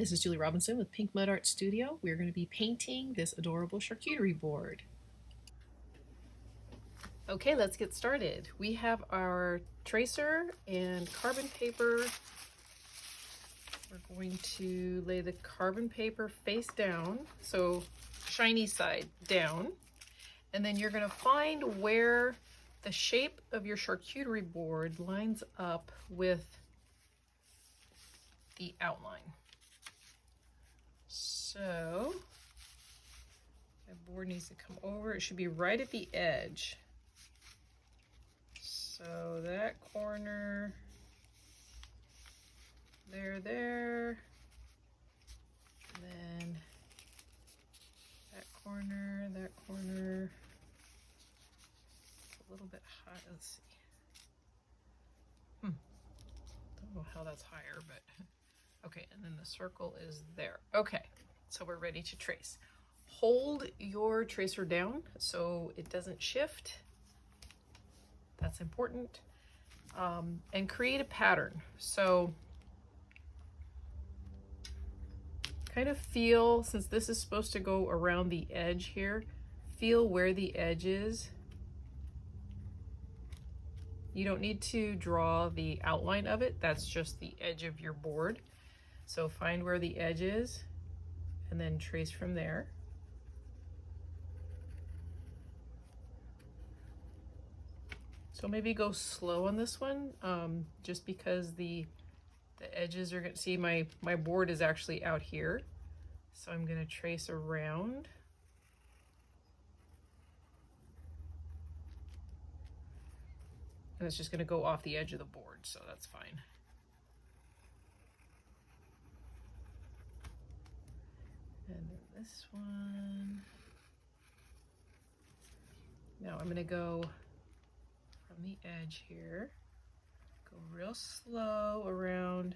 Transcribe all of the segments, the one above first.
This is Julie Robinson with Pink Mud Art Studio. We're going to be painting this adorable charcuterie board. Okay, let's get started. We have our tracer and carbon paper. We're going to lay the carbon paper face down, so shiny side down. And then you're going to find where the shape of your charcuterie board lines up with the outline. So my board needs to come over. It should be right at the edge. So that corner, there, and then that corner, it's a little bit high. Let's see. Don't know how that's higher, but okay, and then the circle is there. Okay, so we're ready to trace. Hold your tracer down so it doesn't shift. That's important. And create a pattern. So kind of feel, since this is supposed to go around the edge here, feel where the edge is. You don't need to draw the outline of it. That's just the edge of your board. So find where the edge is and then trace from there. So maybe go slow on this one, just because the edges are gonna see my board is actually out here. So I'm gonna trace around. And it's just gonna go off the edge of the board, so that's fine. And then this one. Now I'm gonna go from the edge here, go real slow around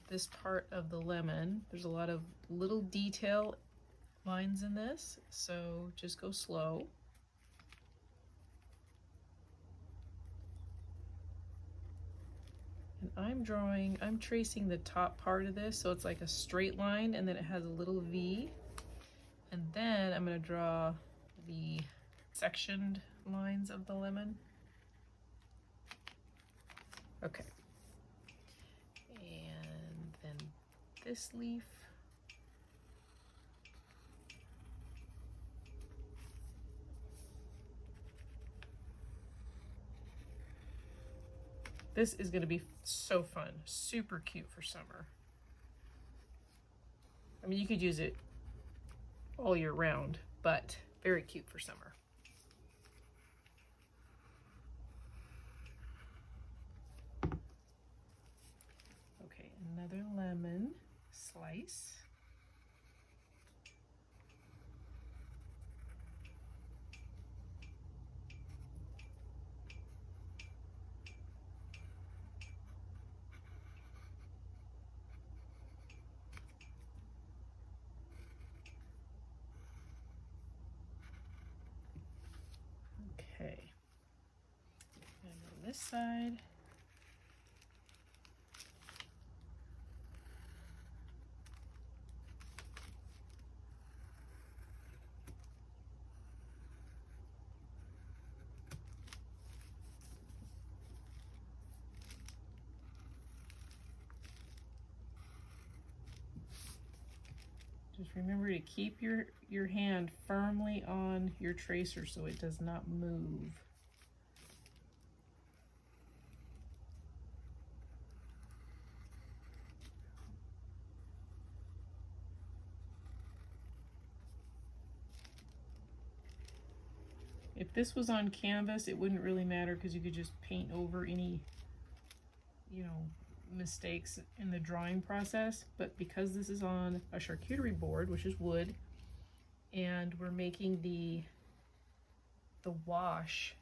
this part of the lemon. There's a lot of little detail lines in this, so just go slow. And I'm tracing the top part of this, so it's like a straight line and then it has a little V. And then I'm gonna draw the sectioned lines of the lemon. Okay. And then this leaf. This is going to be so fun, super cute for summer. I mean, you could use it all year round, but very cute for summer. Okay, another lemon slice. Okay, and on this side, just remember to keep your hand firmly on your tracer so it does not move. If this was on canvas, it wouldn't really matter because you could just paint over any, mistakes in the drawing process. But because this is on a charcuterie board, which is wood, and we're making the wash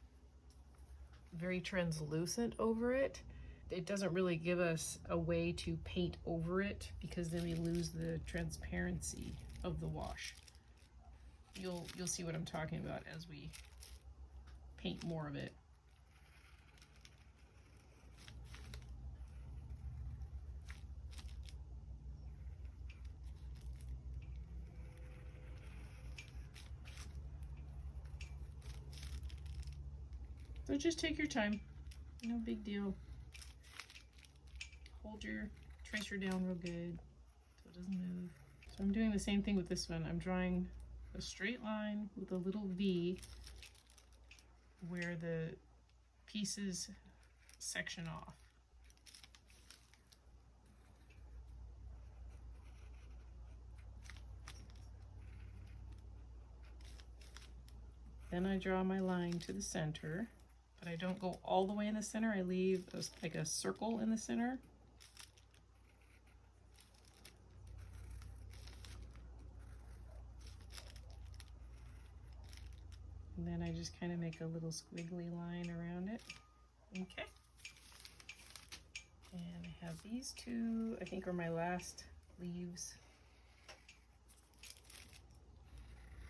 very translucent over it, it doesn't really give us a way to paint over it because then we lose the transparency of the wash. You'll see what I'm talking about as we paint more of it. So just take your time, no big deal. Hold your tracer down real good so it doesn't move. So I'm doing the same thing with this one. I'm drawing a straight line with a little V where the pieces section off. Then I draw my line to the center, but I don't go all the way in the center. I leave like a circle in the center. And then I just kind of make a little squiggly line around it. Okay. And I have these two, I think are my last leaves.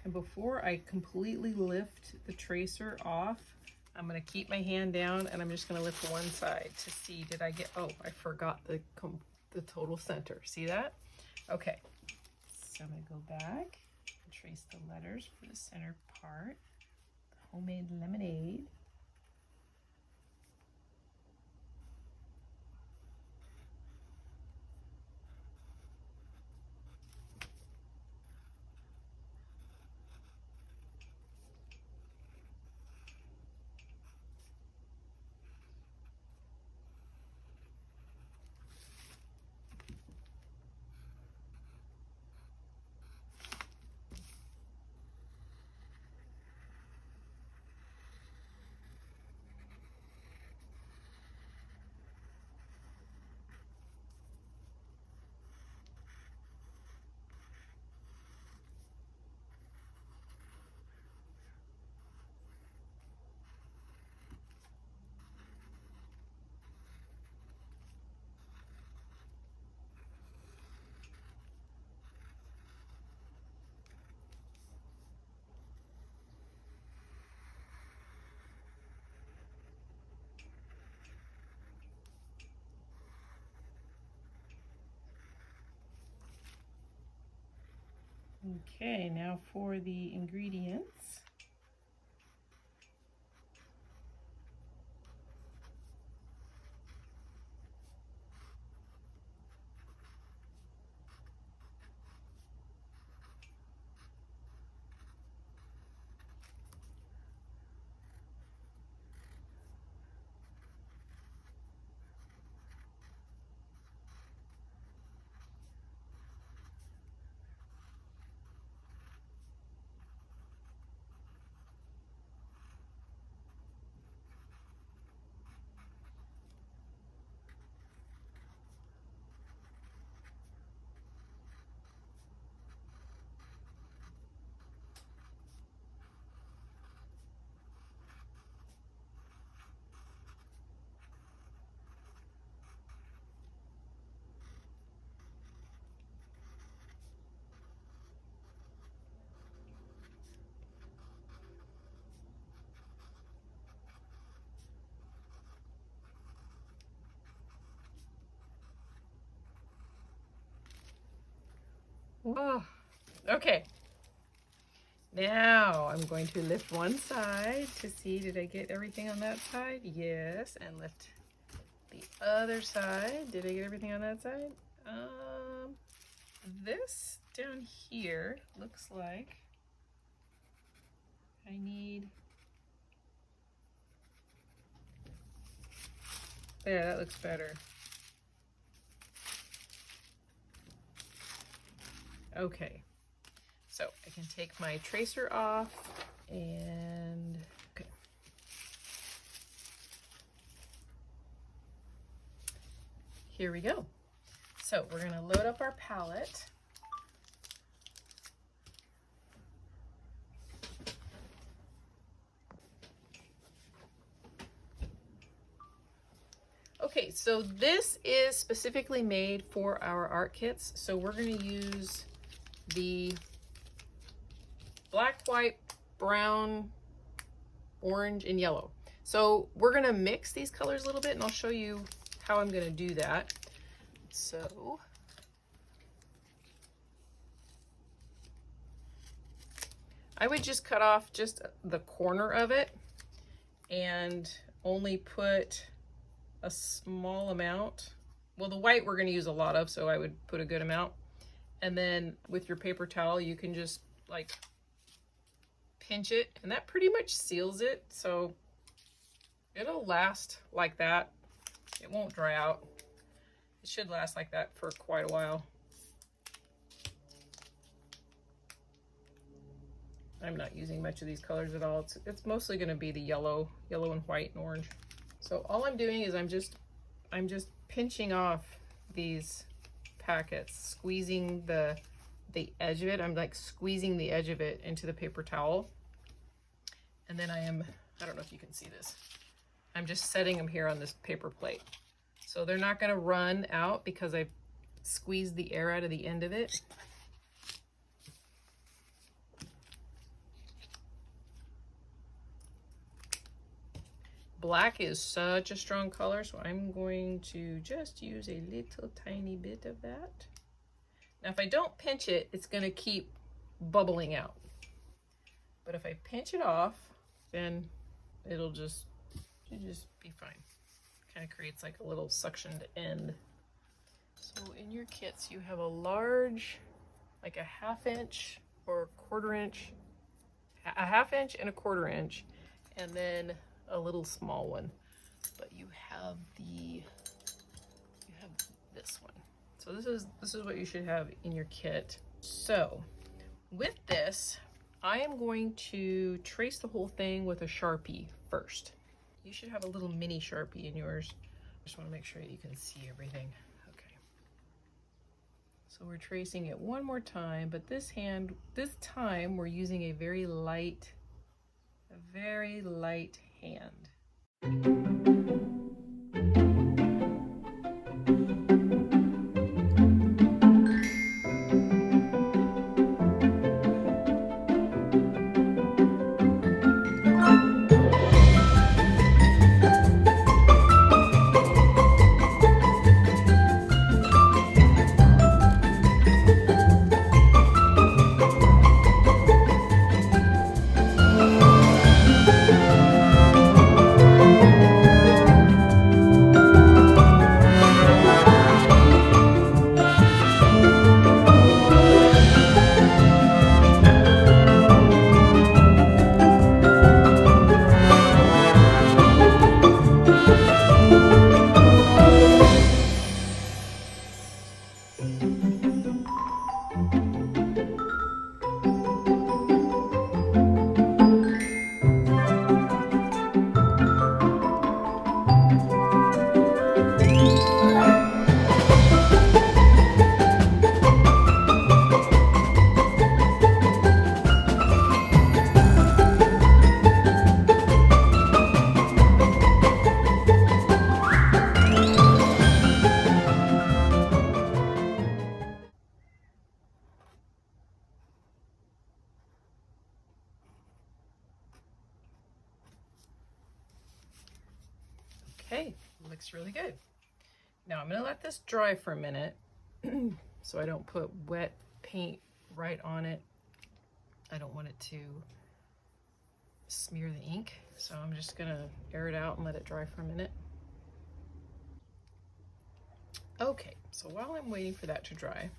And before I completely lift the tracer off, I'm going to keep my hand down and I'm just going to lift one side to see, did I get, oh, I forgot the total center. See that? Okay. So I'm going to go back and trace the letters for the center part. The homemade lemonade. Okay, now for the ingredients. Oh, okay. Now I'm going to lift one side to see, did I get everything on that side? Yes, and lift the other side. Did I get everything on that side? This down here looks like I need, there, that looks better. Okay, so I can take my tracer off and, okay. Here we go. So we're gonna load up our palette. Okay, so this is specifically made for our art kits. So we're gonna use the black, white, brown, orange, and yellow. So we're gonna mix these colors a little bit and I'll show you how I'm gonna do that. So I would just cut off just the corner of it and only put a small amount. Well, the white we're going to use a lot of, so I would put a good amount. And then with your paper towel, you can just like pinch it, and that pretty much seals it. So it'll last like that. It won't dry out. It should last like that for quite a while. I'm not using much of these colors at all. It's mostly going to be the yellow and white and orange. So all I'm doing is I'm just pinching off these packets, squeezing the edge of it. I'm like squeezing the edge of it into the paper towel. And then I don't know if you can see this. I'm just setting them here on this paper plate. So they're not going to run out because I've squeezed the air out of the end of it. Black is such a strong color, so I'm going to just use a little tiny bit of that. Now, if I don't pinch it, it's going to keep bubbling out. But if I pinch it off, then it'll just be fine. Kind of creates like a little suctioned end. So in your kits, you have a large, like a 1/2 inch or 1/4 inch, a 1/2 inch and a 1/4 inch, and then a little small one. But you have this one. So this is what you should have in your kit. So with this, I am going to trace the whole thing with a Sharpie first. You should have a little mini Sharpie in yours. Just want to make sure you can see everything. Okay. So we're tracing it one more time, but this time we're using a very light hand. Okay, looks really good. Now I'm going to let this dry for a minute so I don't put wet paint right on it. I don't want it to smear the ink, so I'm just going to air it out and let it dry for a minute. Okay, so while I'm waiting for that to dry,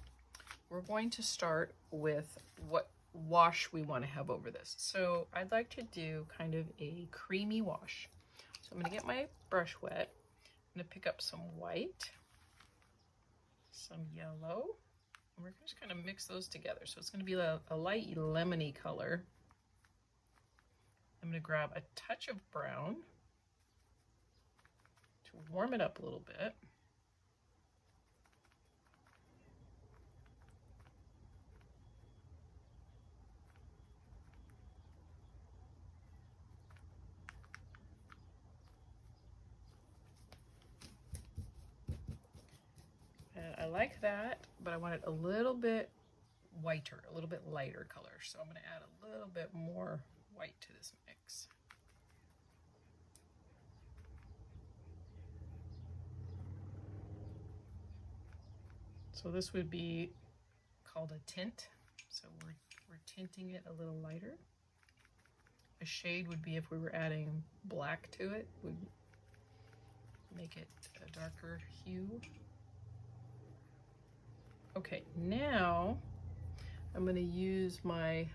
we're going to start with what wash we want to have over this. So I'd like to do kind of a creamy wash. So I'm going to get my brush wet. I'm going to pick up some white, some yellow, and we're just going to mix those together. So it's going to be a light lemony color. I'm going to grab a touch of brown to warm it up a little bit. I like that, but I want it a little bit whiter, a little bit lighter color. So I'm going to add a little bit more white to this mix. So this would be called a tint. So we're tinting it a little lighter. a shade would be if we were adding black to it, would make it a darker hue. Okay, now I'm going to use my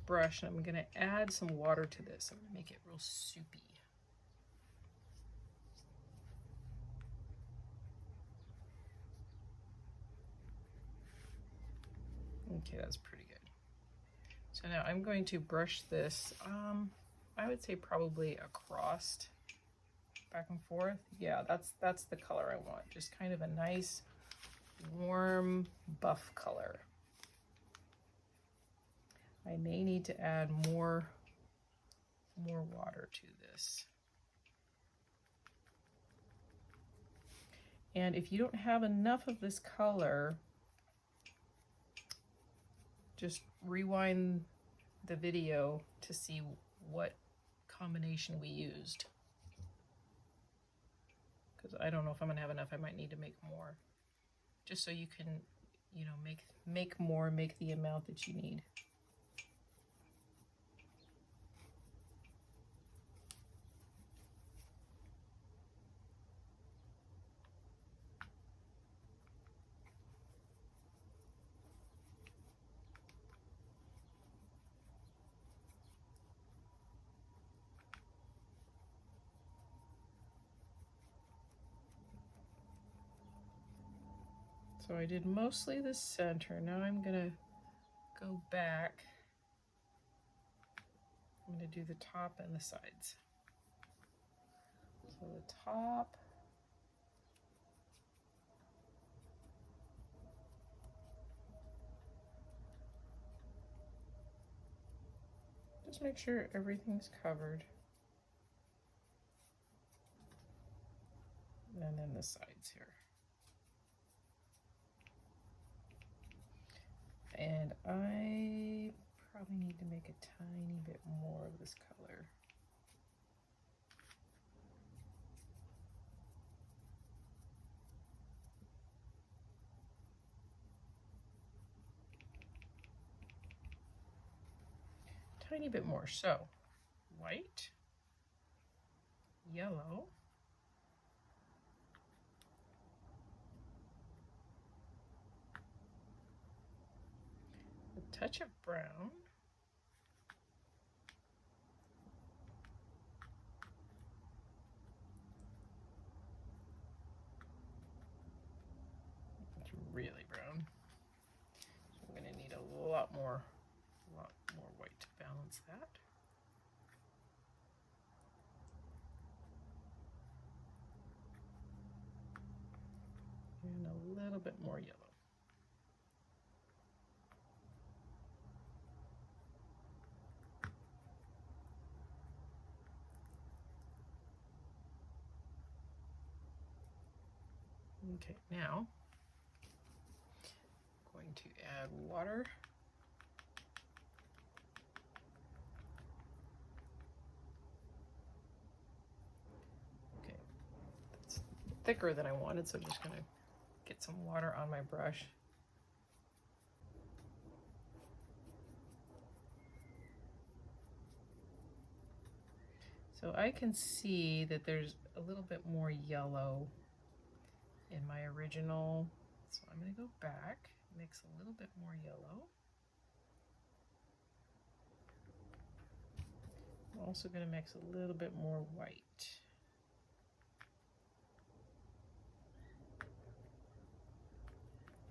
brush and I'm going to add some water to this. I'm going to make it real soupy. Okay, that's pretty good. So now I'm going to brush this, I would say probably across, back and forth. Yeah, that's the color I want. Just kind of a nice, warm, buff color. I may need to add more water to this. And if you don't have enough of this color, just rewind the video to see what combination we used. Because I don't know if I'm gonna have enough, I might need to make more. Just so you can, you know, make the amount that you need. So I did mostly the center. Now I'm gonna go back. I'm gonna do the top and the sides. So the top. Just make sure everything's covered. And then the sides here. And I probably need to make a tiny bit more of this color. Tiny bit more. So, white, yellow, a touch of brown, it's really brown, so I'm going to need a lot more white to balance that. And a little bit more yellow. Okay, now I'm going to add water. Okay, that's thicker than I wanted, so I'm just going to get some water on my brush. So I can see that there's a little bit more yellow in my original, so I'm going to go back, mix a little bit more yellow. I'm also going to mix a little bit more white.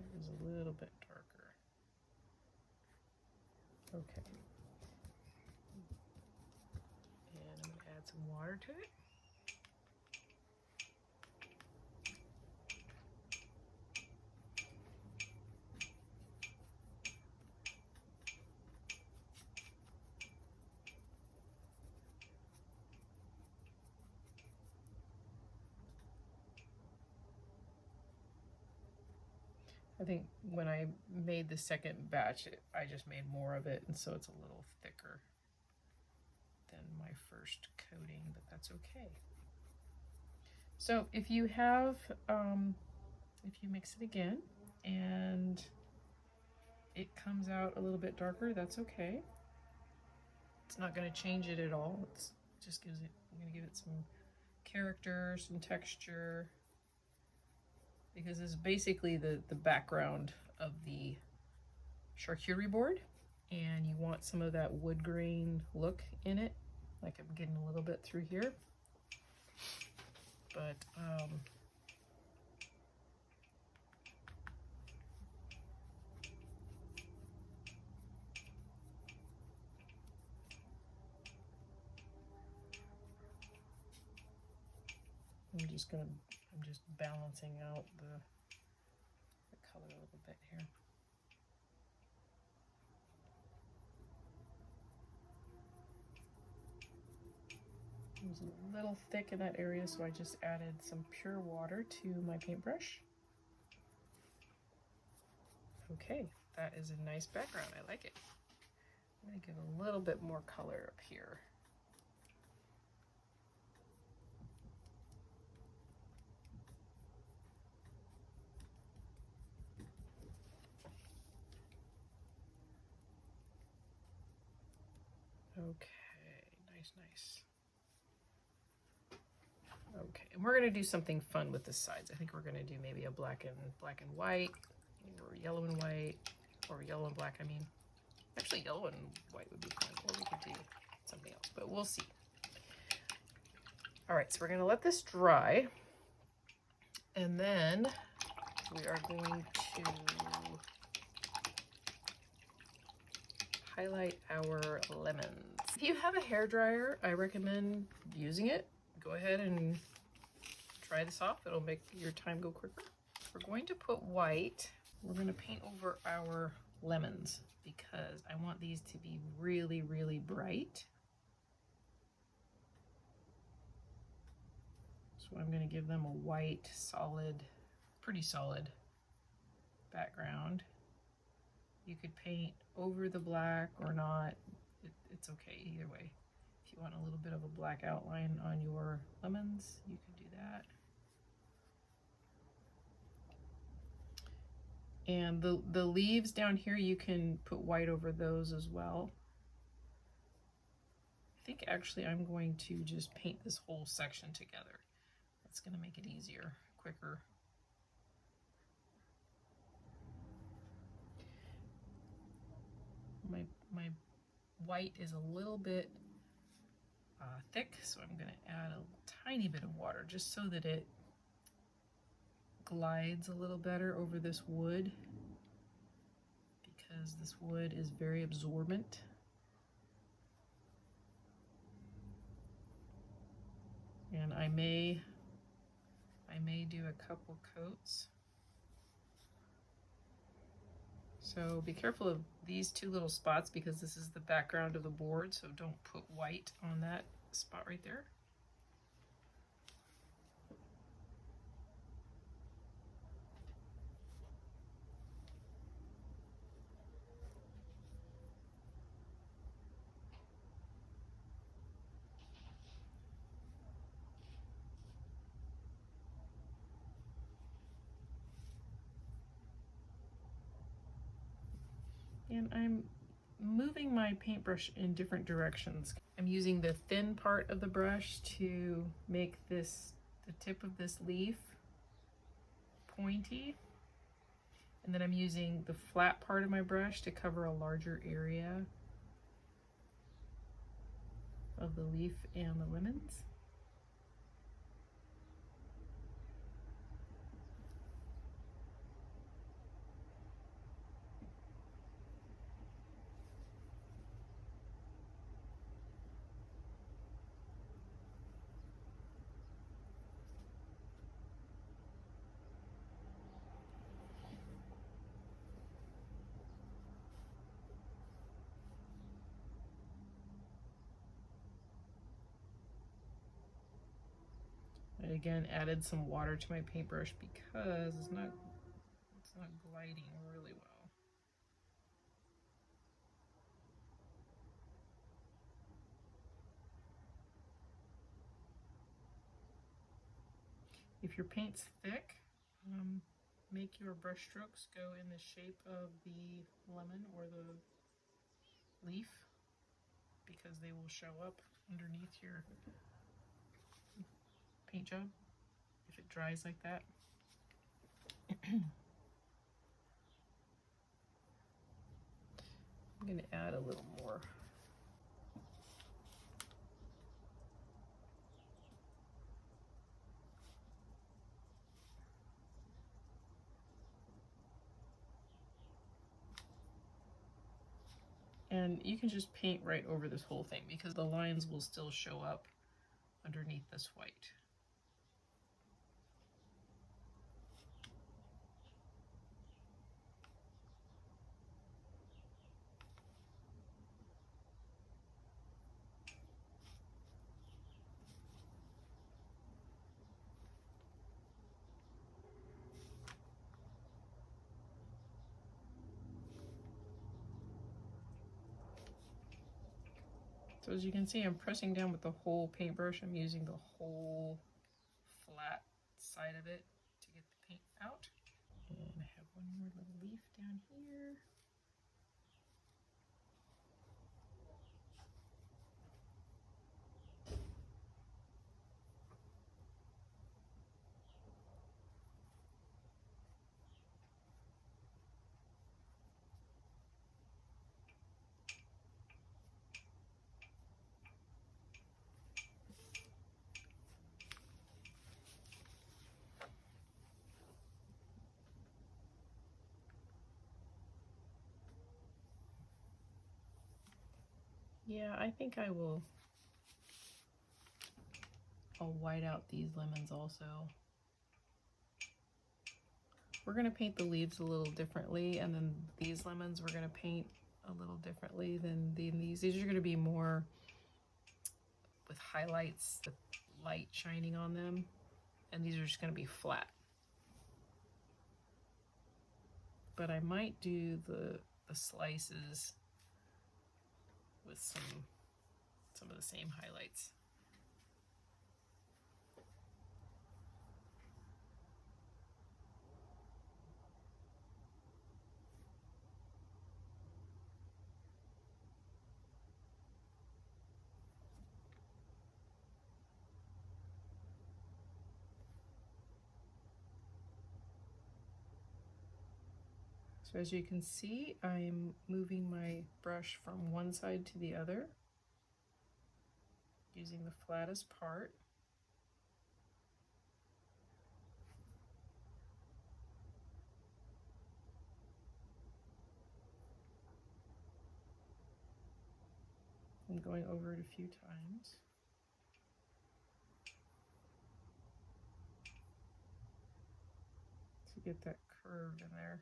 It was a little bit darker. Okay. And I'm going to add some water to it. I think when I made the second batch, I just made more of it, and so it's a little thicker than my first coating, but that's okay. So if you have, if you mix it again and it comes out a little bit darker, that's okay. It's not going to change it at all. It's just gives it, I'm going to give it some character, some texture, because it's basically the background of the charcuterie board, and you want some of that wood grain look in it, like I'm getting a little bit through here. But I'm just balancing out the color a little bit here. It was a little thick in that area, so I just added some pure water to my paintbrush. Okay, that is a nice background. I like it. I'm going to give a little bit more color up here. Okay, nice. Okay, and we're going to do something fun with the sides. I think we're going to do maybe a black and white, or yellow and white, or yellow and black, I mean. Actually, yellow and white would be fun, or we could do something else, but we'll see. All right, so we're going to let this dry, and then we are going to highlight our lemons. If you have a hairdryer, I recommend using it. Go ahead and try this off. It'll make your time go quicker. We're going to put white. We're going to paint over our lemons because I want these to be really, really bright. So I'm going to give them a white, solid, pretty solid background. You could paint over the black or not. It's okay either way. If you want a little bit of a black outline on your lemons, you can do that. And the leaves down here, you can put white over those as well. I think actually I'm going to just paint this whole section together. That's going to make it easier, quicker. My white is a little bit thick, so I'm going to add a tiny bit of water just so that it glides a little better over this wood, because this wood is very absorbent. And I may do a couple coats. So be careful of these two little spots because this is the background of the board, so don't put white on that spot right there. And I'm moving my paintbrush in different directions. I'm using the thin part of the brush to make the tip of this leaf pointy. And then I'm using the flat part of my brush to cover a larger area of the leaf and the lemons. I again added some water to my paintbrush because it's not gliding really well. If your paint's thick, make your brush strokes go in the shape of the lemon or the leaf. because they will show up underneath your paint job if it dries like that. I'm going to add a little more. And you can just paint right over this whole thing because the lines will still show up underneath this white. So as you can see, I'm pressing down with the whole paintbrush. I'm using the whole flat side of it to get the paint out. And I have one more little leaf down here. Yeah, I think I'll white out these lemons also. We're going to paint the leaves a little differently, and then these lemons we're going to paint a little differently than these. These are going to be more with highlights, the light shining on them, and these are just going to be flat. But I might do the slices with some of the same highlights. So as you can see, I'm moving my brush from one side to the other, using the flattest part. I'm going over it a few times. To get that curve in there.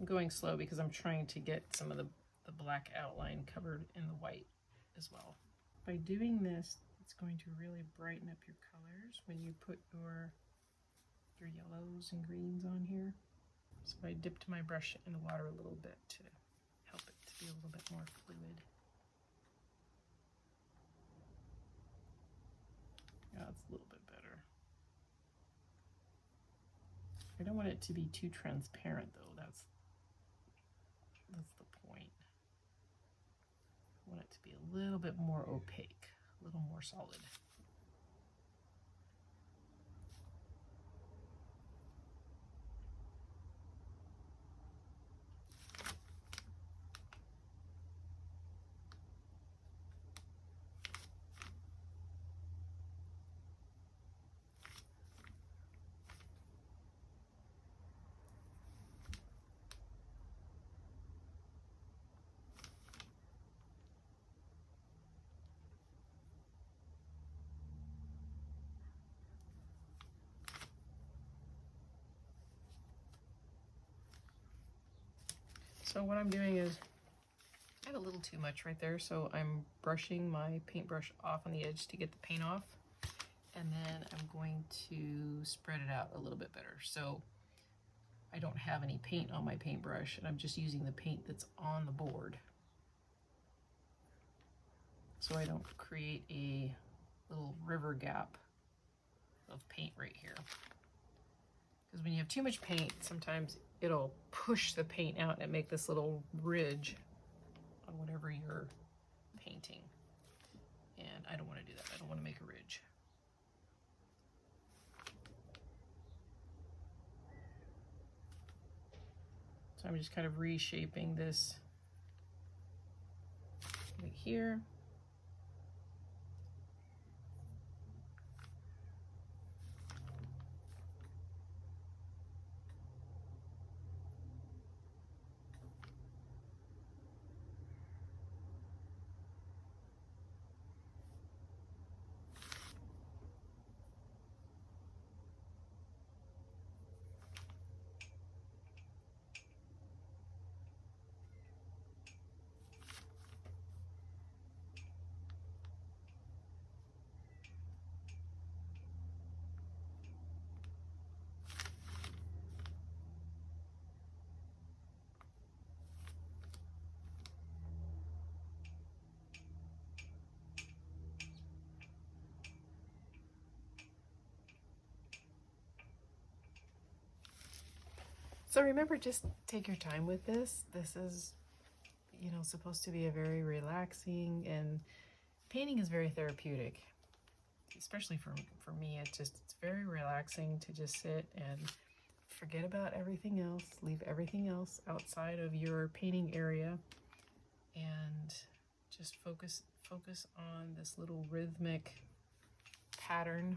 I'm going slow because I'm trying to get some of the black outline covered in the white as well. By doing this, it's going to really brighten up your colors when you put your yellows and greens on here. So I dipped my brush in the water a little bit to help it to be a little bit more fluid. Yeah, it's a little bit better. I don't want it to be too transparent though. That's the point. I want it to be a little bit more opaque, a little more solid. So what I'm doing is, I had a little too much right there, so I'm brushing my paintbrush off on the edge to get the paint off. And then I'm going to spread it out a little bit better. So I don't have any paint on my paintbrush, and I'm just using the paint that's on the board. So I don't create a little river gap of paint right here. Because when you have too much paint, sometimes it'll push the paint out and make this little ridge on whatever you're painting. And I don't want to do that. I don't want to make a ridge. So I'm just kind of reshaping this right here. So remember, just take your time with this. This is, you know, supposed to be a very relaxing, and painting is very therapeutic, especially for me. It's very relaxing to just sit and forget about everything else, leave everything else outside of your painting area, and just focus on this little rhythmic pattern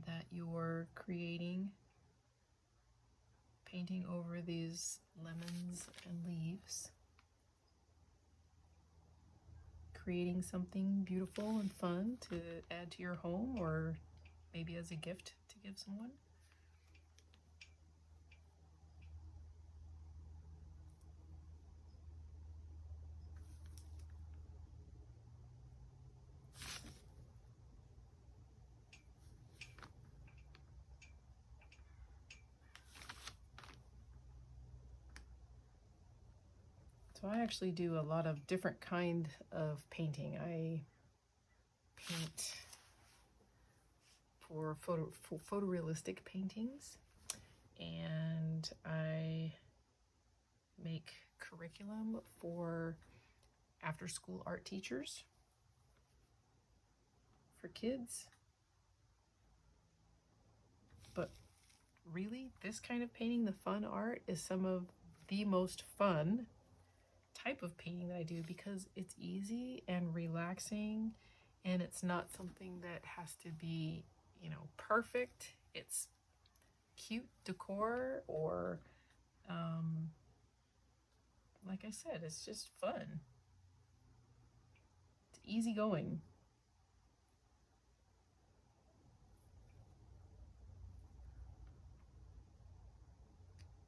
that you're creating, painting over these lemons and leaves, creating something beautiful and fun to add to your home, or maybe as a gift to give someone. So I actually do a lot of different kind of painting. I paint for photorealistic paintings, and I make curriculum for after-school art teachers for kids. But really, this kind of painting, the fun art, is some of the most fun type of painting that I do, because it's easy and relaxing, and it's not something that has to be, you know, perfect. It's cute decor, or like I said, it's just fun. It's easygoing.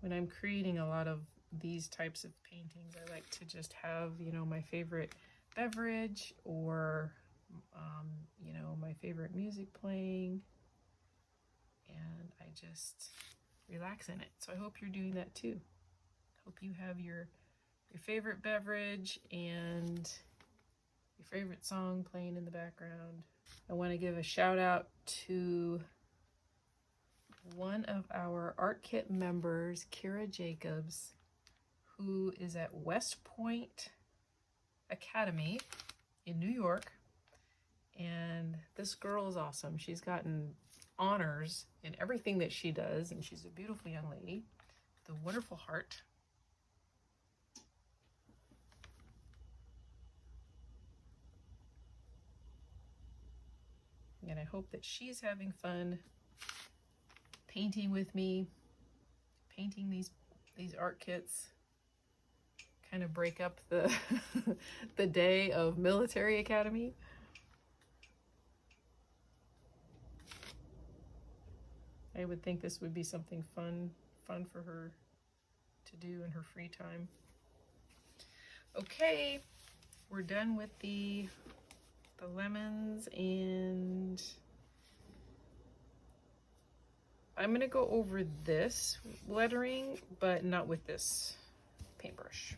When I'm creating a lot of these types of paintings, I like to just have, you know, my favorite beverage, or you know, my favorite music playing, and I just relax in it. So I hope you're doing that too. Hope you have your favorite beverage and your favorite song playing in the background. I want to give a shout out to one of our Art Kit members, Kira Jacobs, who is at West Point Academy in New York. And this girl is awesome. She's gotten honors in everything that she does, and she's a beautiful young lady with a wonderful heart. And I hope that she's having fun painting with me, painting these art kits. Kind of break up the the day of military academy. I would think this would be something fun for her to do in her free time. Okay, we're done with the lemons, and I'm gonna go over this lettering, but not with this paintbrush.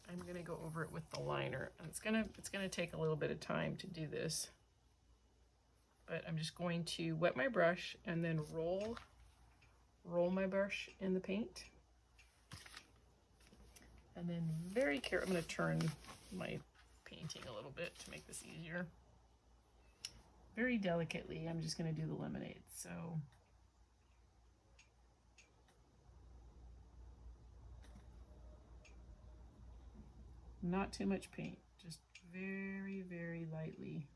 I'm gonna go over it with the liner. It's gonna take a little bit of time to do this, but I'm just going to wet my brush and then roll my brush in the paint. And then very careful, I'm gonna turn my painting a little bit to make this easier. Very delicately, I'm just gonna do the lemonade. So not too much paint, just very, very lightly.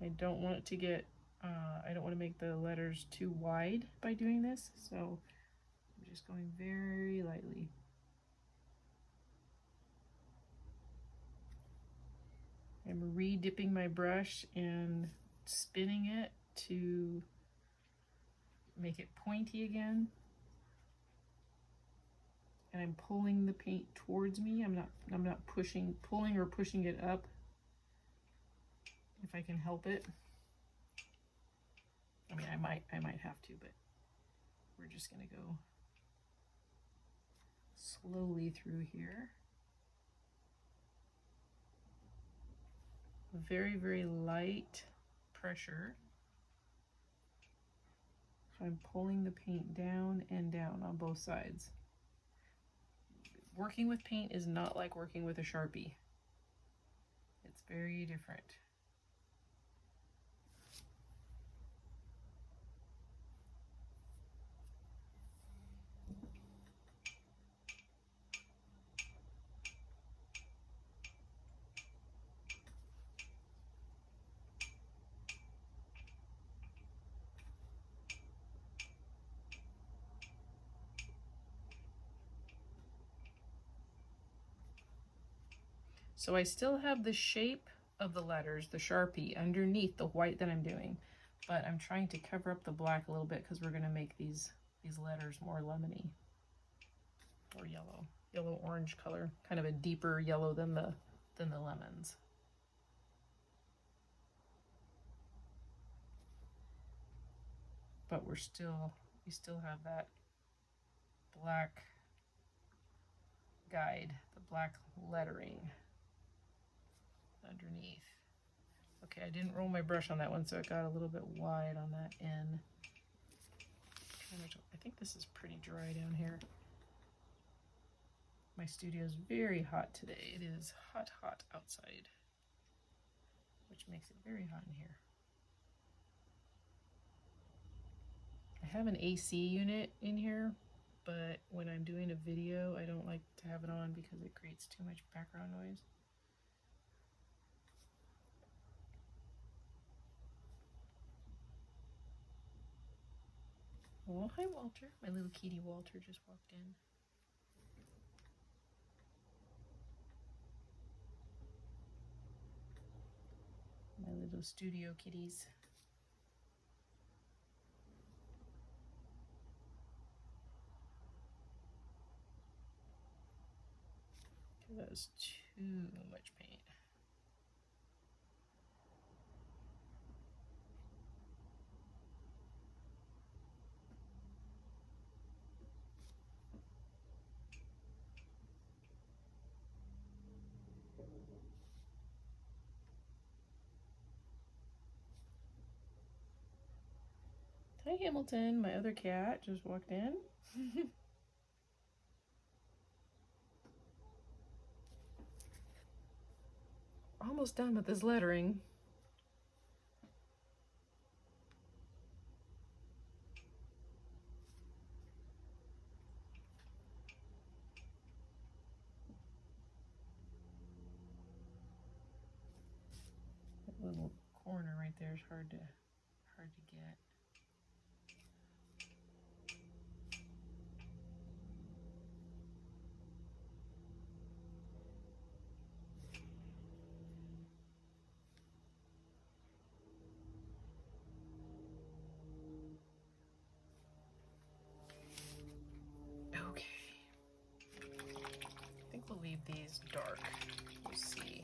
I don't want it to get, I don't want to make the letters too wide by doing this, so I'm just going very lightly. I'm re-dipping my brush and spinning it to make it pointy again. And I'm pulling the paint towards me. I'm not pulling or pushing it up if I can help it. I mean, I might have to, but we're just gonna go slowly through here. Very, very light pressure. So I'm pulling the paint down and down on both sides. Working with paint is not like working with a Sharpie. It's very different. So I still have the shape of the letters, the Sharpie, underneath the white that I'm doing, but I'm trying to cover up the black a little bit because we're gonna make these letters more lemony or yellow orange color, kind of a deeper yellow than the lemons. But we still have that black guide, the black lettering underneath. Okay, I didn't roll my brush on that one, so it got a little bit wide on that end. I think this is pretty dry down here. My studio is very hot today. It is hot outside, which makes it very hot in here. I have an AC unit in here, but when I'm doing a video, I don't like to have it on because it creates too much background noise. Oh, hi Walter. My little kitty Walter just walked in. My little studio kitties. That was too much paint. Hi Hamilton, my other cat just walked in. Almost done with this lettering. That little corner right there is hard to get. is dark. We'll see.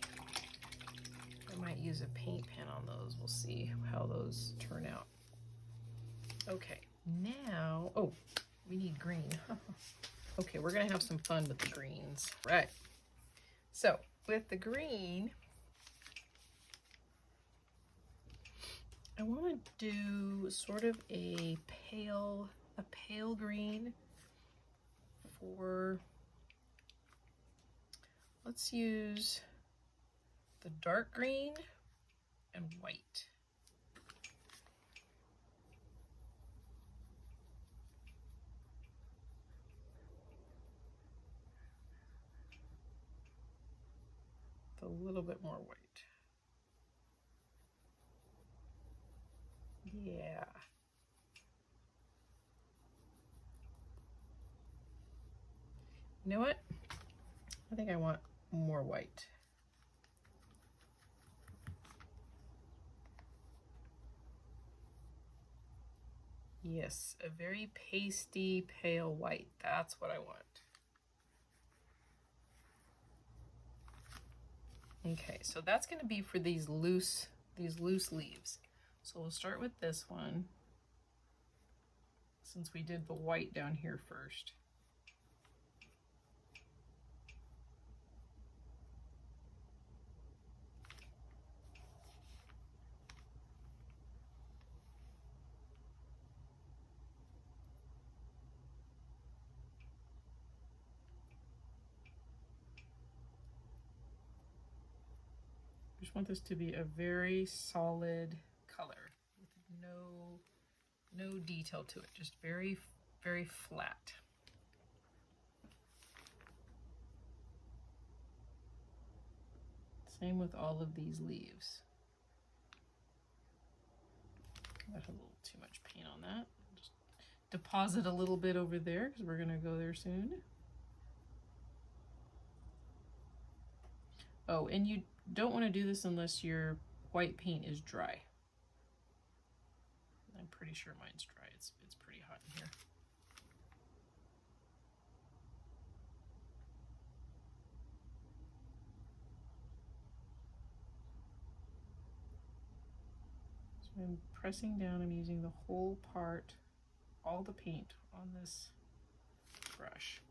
I might use a paint pen on those. We'll see how those turn out. Okay, now, oh, we need green. Okay, we're gonna have some fun with the greens. Right. So with the green, I want to do sort of a pale green for, let's use the dark green and white. A little bit more white. Yeah. You know what? I think I want more white. Yes, a very pasty pale white. That's what I want. Okay, so that's going to be for these loose leaves. So we'll start with this one, since we did the white down here first. Just want this to be a very solid color with no detail to it, just very flat. Same with all of these leaves. Got a little too much paint on that. Just deposit a little bit over there because we're gonna go there soon. Oh, and you don't want to do this unless your white paint is dry. I'm pretty sure mine's dry. It's pretty hot in here. So I'm pressing down. I'm using the whole part, all the paint on this brush.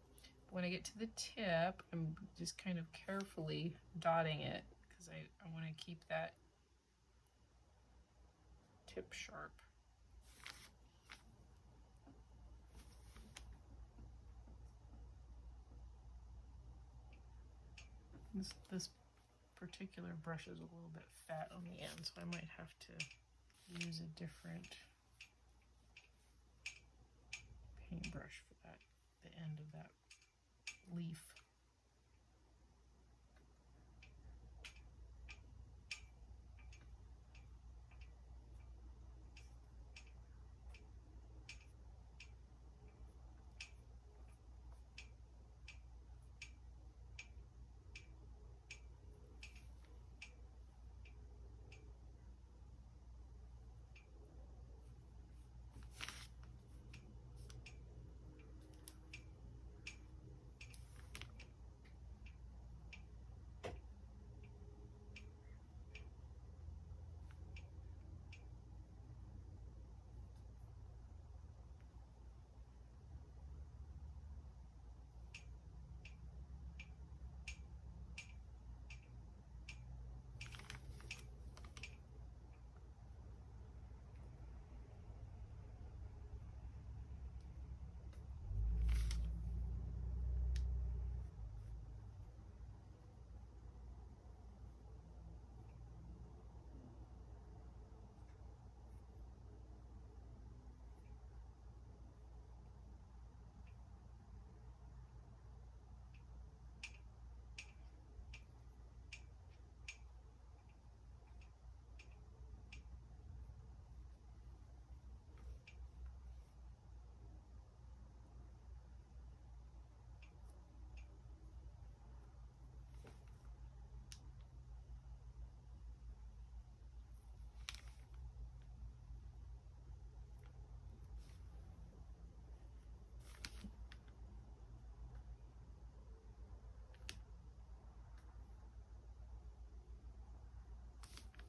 When I get to the tip, I'm just kind of carefully dotting it because I want to keep that tip sharp. This particular brush is a little bit fat on the end, so I might have to use a different paintbrush for that, the end of that leaf.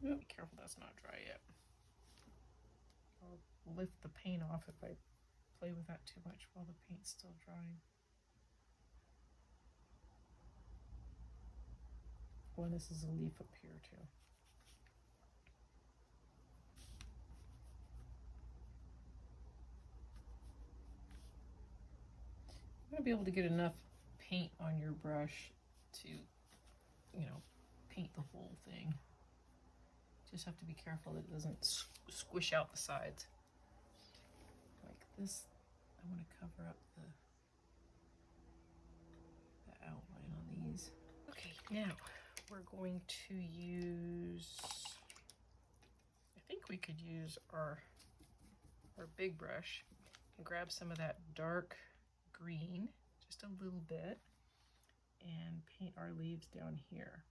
Oh, be careful, that's not dry yet. I'll lift the paint off if I play with that too much while the paint's still drying. Oh, and this is a leaf up here too. You want to be able to get enough paint on your brush to, you know, paint the whole thing. Just have to be careful that it doesn't squish out the sides. Like this, I want to cover up the outline on these. Okay, now we're going to use, I think we could use our big brush and grab some of that dark green, just a little bit, and paint our leaves down here.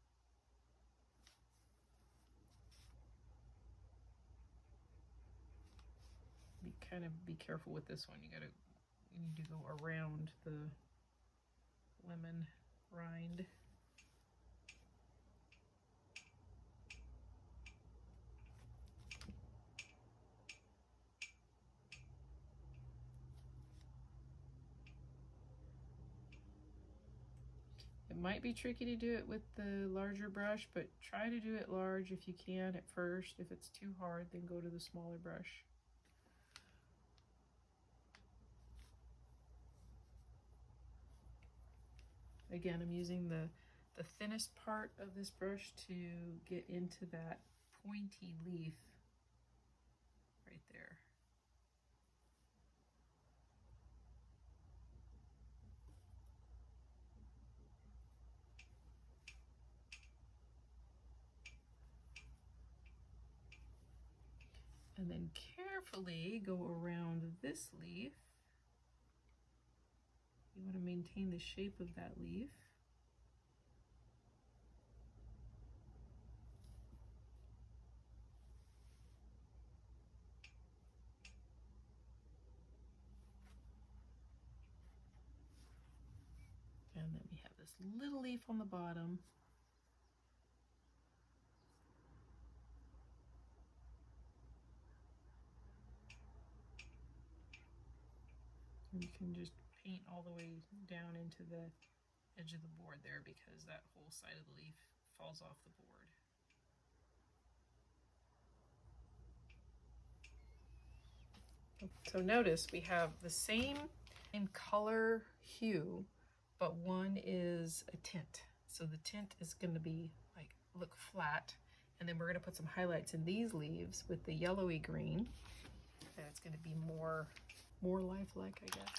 Be careful with this one. You need to go around the lemon rind. It might be tricky to do it with the larger brush, but try to do it large if you can at first. If it's too hard, then go to the smaller brush. Again, I'm using the thinnest part of this brush to get into that pointy leaf right there. And then carefully go around this leaf. You want to maintain the shape of that leaf. And then we have this little leaf on the bottom. And you can just paint all the way down into the edge of the board there, because that whole side of the leaf falls off the board. So notice we have the same color hue, but one is a tint. So the tint is going to be like look flat, and then we're going to put some highlights in these leaves with the yellowy green, and it's going to be more lifelike, I guess.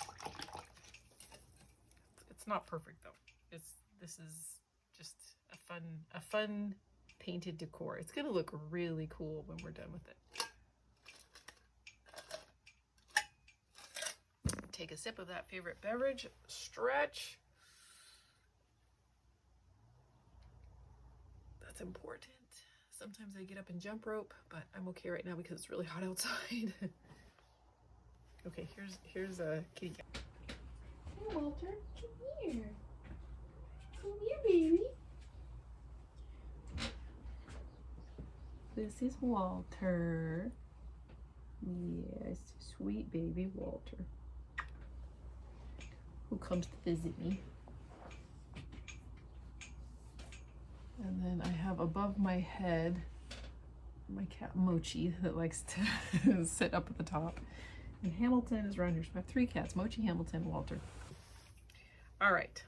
It's not perfect though. This is just a fun painted decor. It's gonna look really cool when we're done with it. Take a sip of that favorite beverage, stretch. That's important. Sometimes I get up and jump rope, but I'm okay right now because it's really hot outside. Okay, here's a kitty cat. Hey Walter, come here. Come here, baby. This is Walter. Yes, sweet baby Walter, who comes to visit me. And then I have above my head my cat Mochi that likes to sit up at the top. And Hamilton is around here. So I have 3 cats, Mochi, Hamilton, and Walter. All right,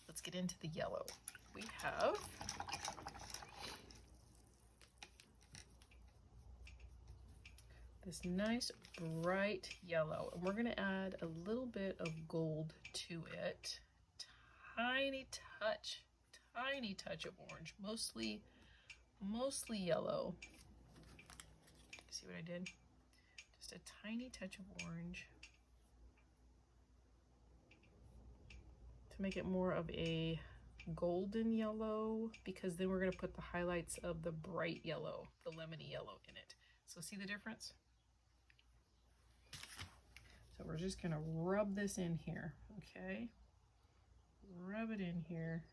let's get into the yellow. We have this nice bright yellow, and we're gonna add a little bit of gold to it. Tiny touch of orange, mostly yellow. See what I did? Just a tiny touch of orange to make it more of a golden yellow, because then we're going to put the highlights of the bright yellow, the lemony yellow in it. So see the difference? So we're just going to rub this in here, okay? Rub it in here.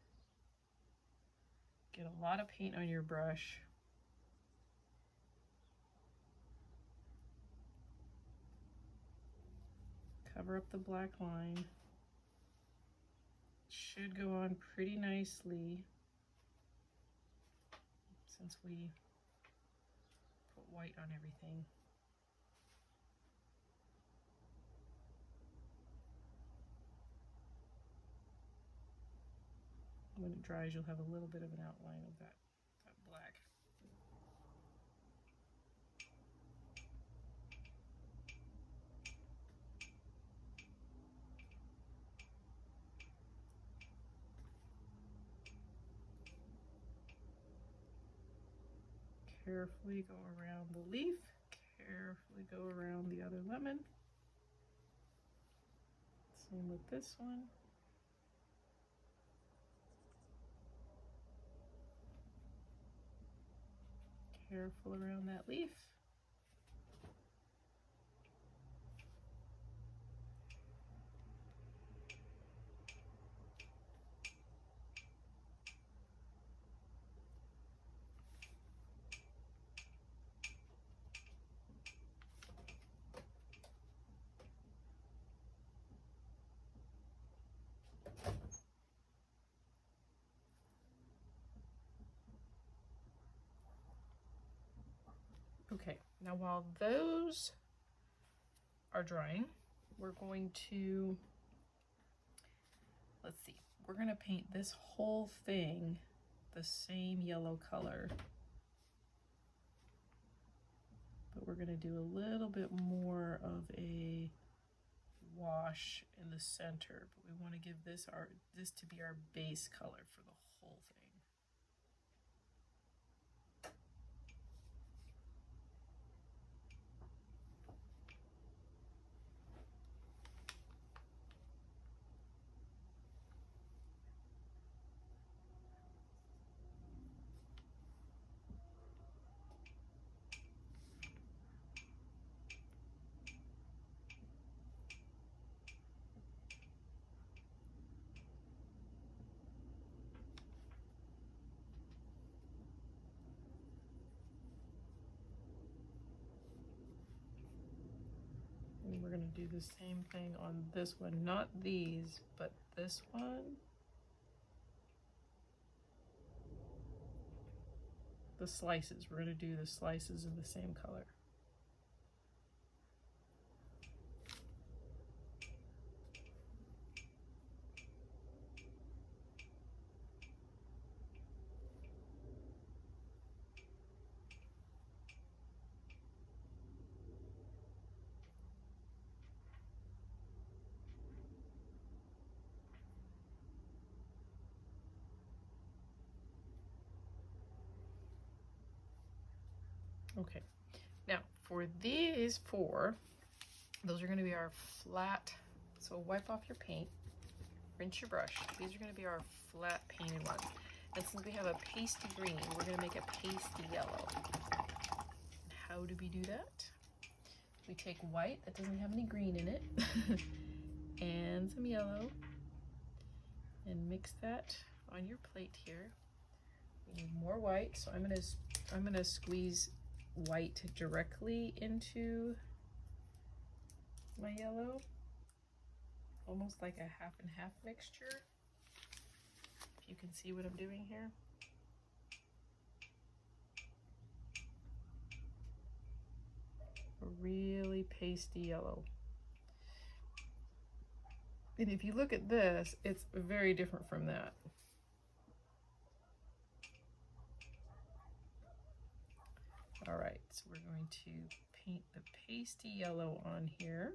Get a lot of paint on your brush. cover up the black line. Should go on pretty nicely since we put white on everything. When it dries, you'll have a little bit of an outline of that black. Carefully go around the leaf, carefully go around the other lemon. Same with this one. Careful around that leaf. Okay, now while those are drying, we're going to, let's see, we're going to paint this whole thing the same yellow color. But we're going to do a little bit more of a wash in the center, but we want to give this to be our base color for the whole thing. And we're going to do the same thing on this one, not these, but this one. The slices, we're going to do the slices in the same color. Okay, now for these four, those are going to be our flat, so wipe off your paint, rinse your brush. These are going to be our flat painted ones. And since we have a pasty green, we're going to make a pasty yellow. How do we do that? We take white that doesn't have any green in it and some yellow and mix that on your plate here. We need more white, so I'm gonna squeeze white directly into my yellow, almost like a half and half mixture, if you can see what I'm doing here. A really pasty yellow. And if you look at this, it's very different from that. All right, so we're going to paint the pasty yellow on here.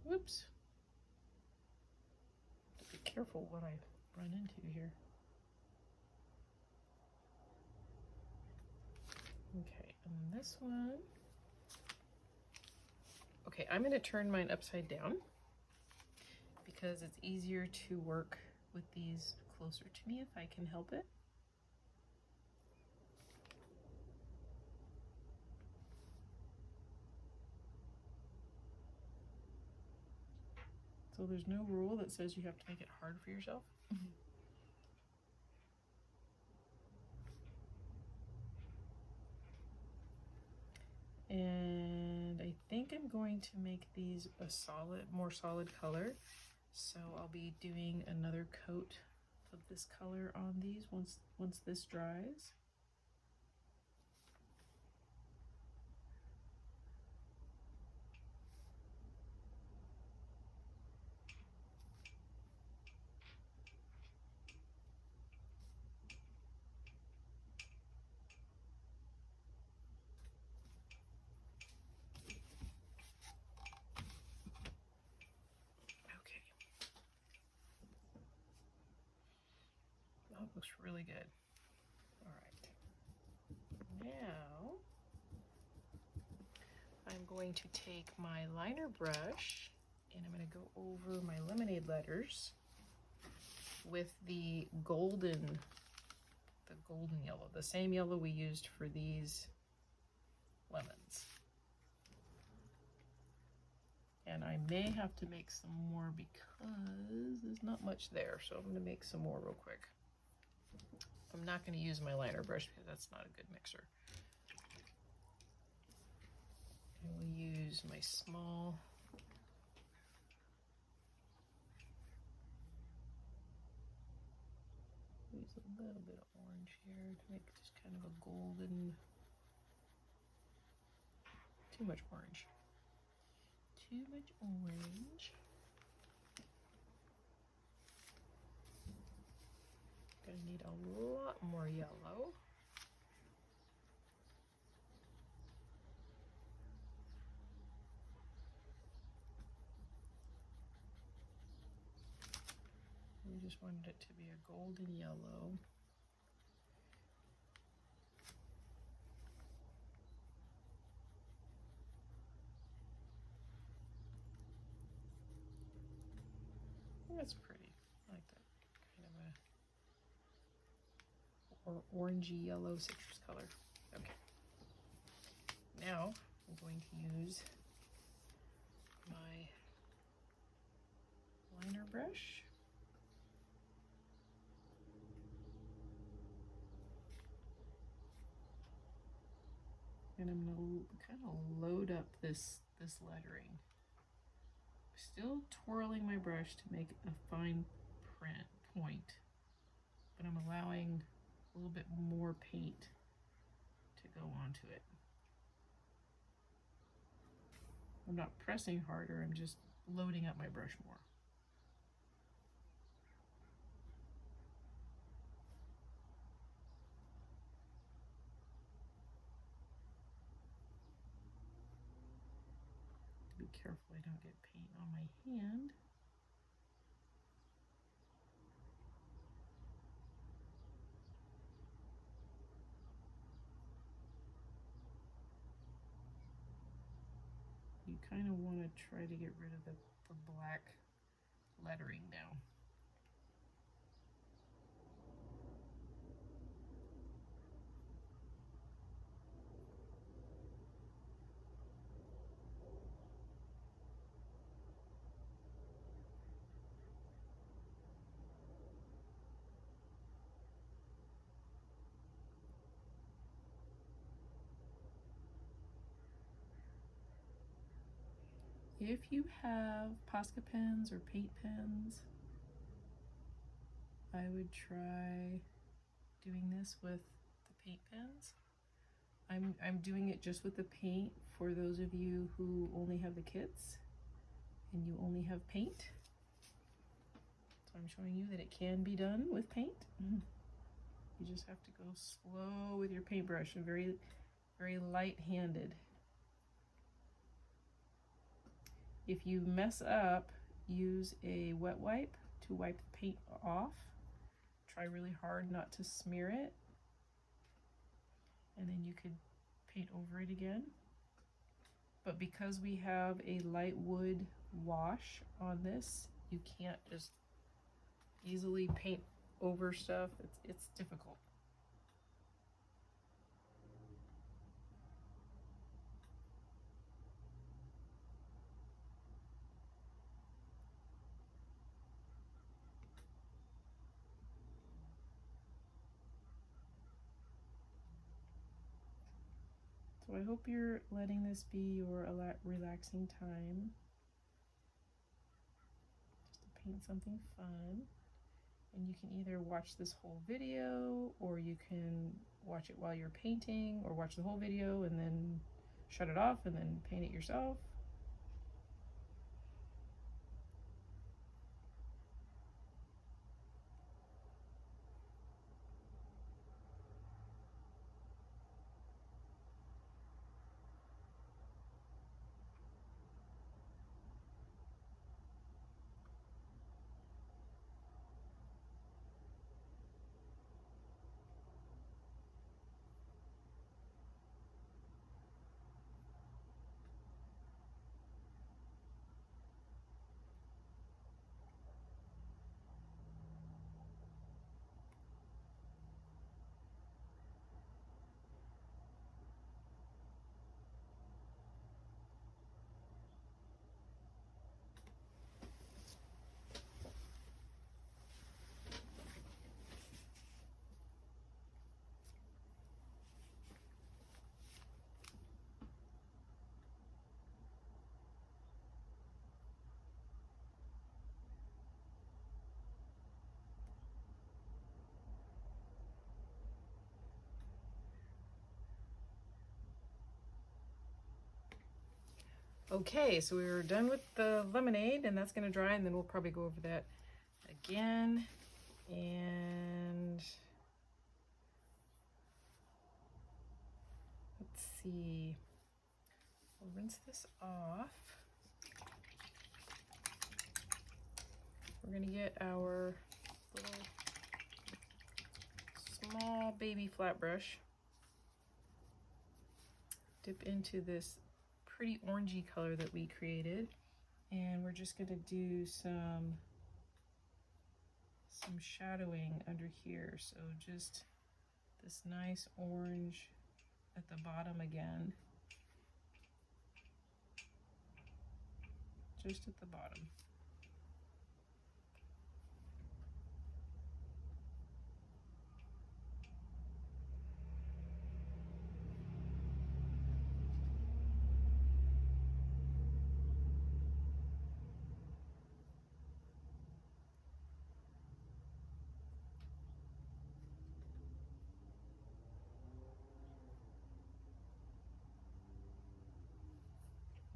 Whoops. Be careful what I run into here. Okay, and this one. Okay, I'm going to turn mine upside down because it's easier to work with these closer to me if I can help it. So there's no rule that says you have to make it hard for yourself. And I think I'm going to make these a more solid color. So I'll be doing another coat of this color on these once this dries. Looks really good. All right. Now I'm going to take my liner brush and I'm going to go over my lemonade letters with the golden yellow, the same yellow we used for these lemons. And I may have to make some more because there's not much there, so I'm going to make some more real quick. I'm not going to use my liner brush because that's not a good mixer. I will use my small use a little bit of orange here to make just kind of a golden. Too much orange. Too much orange. Gonna need a lot more yellow. We just wanted it to be a golden yellow. That's pretty. I like that kind of a orangey yellow citrus color. Okay. Now I'm going to use my liner brush. And I'm going to kind of load up this lettering. Still twirling my brush to make a fine point, but I'm allowing a little bit more paint to go onto it. I'm not pressing harder, I'm just loading up my brush more. Be careful I don't get paint on my hand. You kind of want to try to get rid of the black lettering now. If you have Posca pens or paint pens, I would try doing this with the paint pens. I'm doing it just with the paint for those of you who only have the kits and you only have paint. So I'm showing you that it can be done with paint. You just have to go slow with your paintbrush and very, very light-handed. If you mess up, use a wet wipe to wipe the paint off. Try really hard not to smear it. And then you could paint over it again. But because we have a light wood wash on this, you can't just easily paint over stuff. It's difficult. So I hope you're letting this be your relaxing time. Just to paint something fun. And you can either watch this whole video, or you can watch it while you're painting, or watch the whole video and then shut it off and then paint it yourself. Okay, so we're done with the lemonade, and that's gonna dry, and then we'll probably go over that again. And let's see, we'll rinse this off. We're gonna get our little small baby flat brush, dip into this pretty orangey color that we created, and we're just going to do some shadowing under here. So just this nice orange at the bottom again, just at the bottom.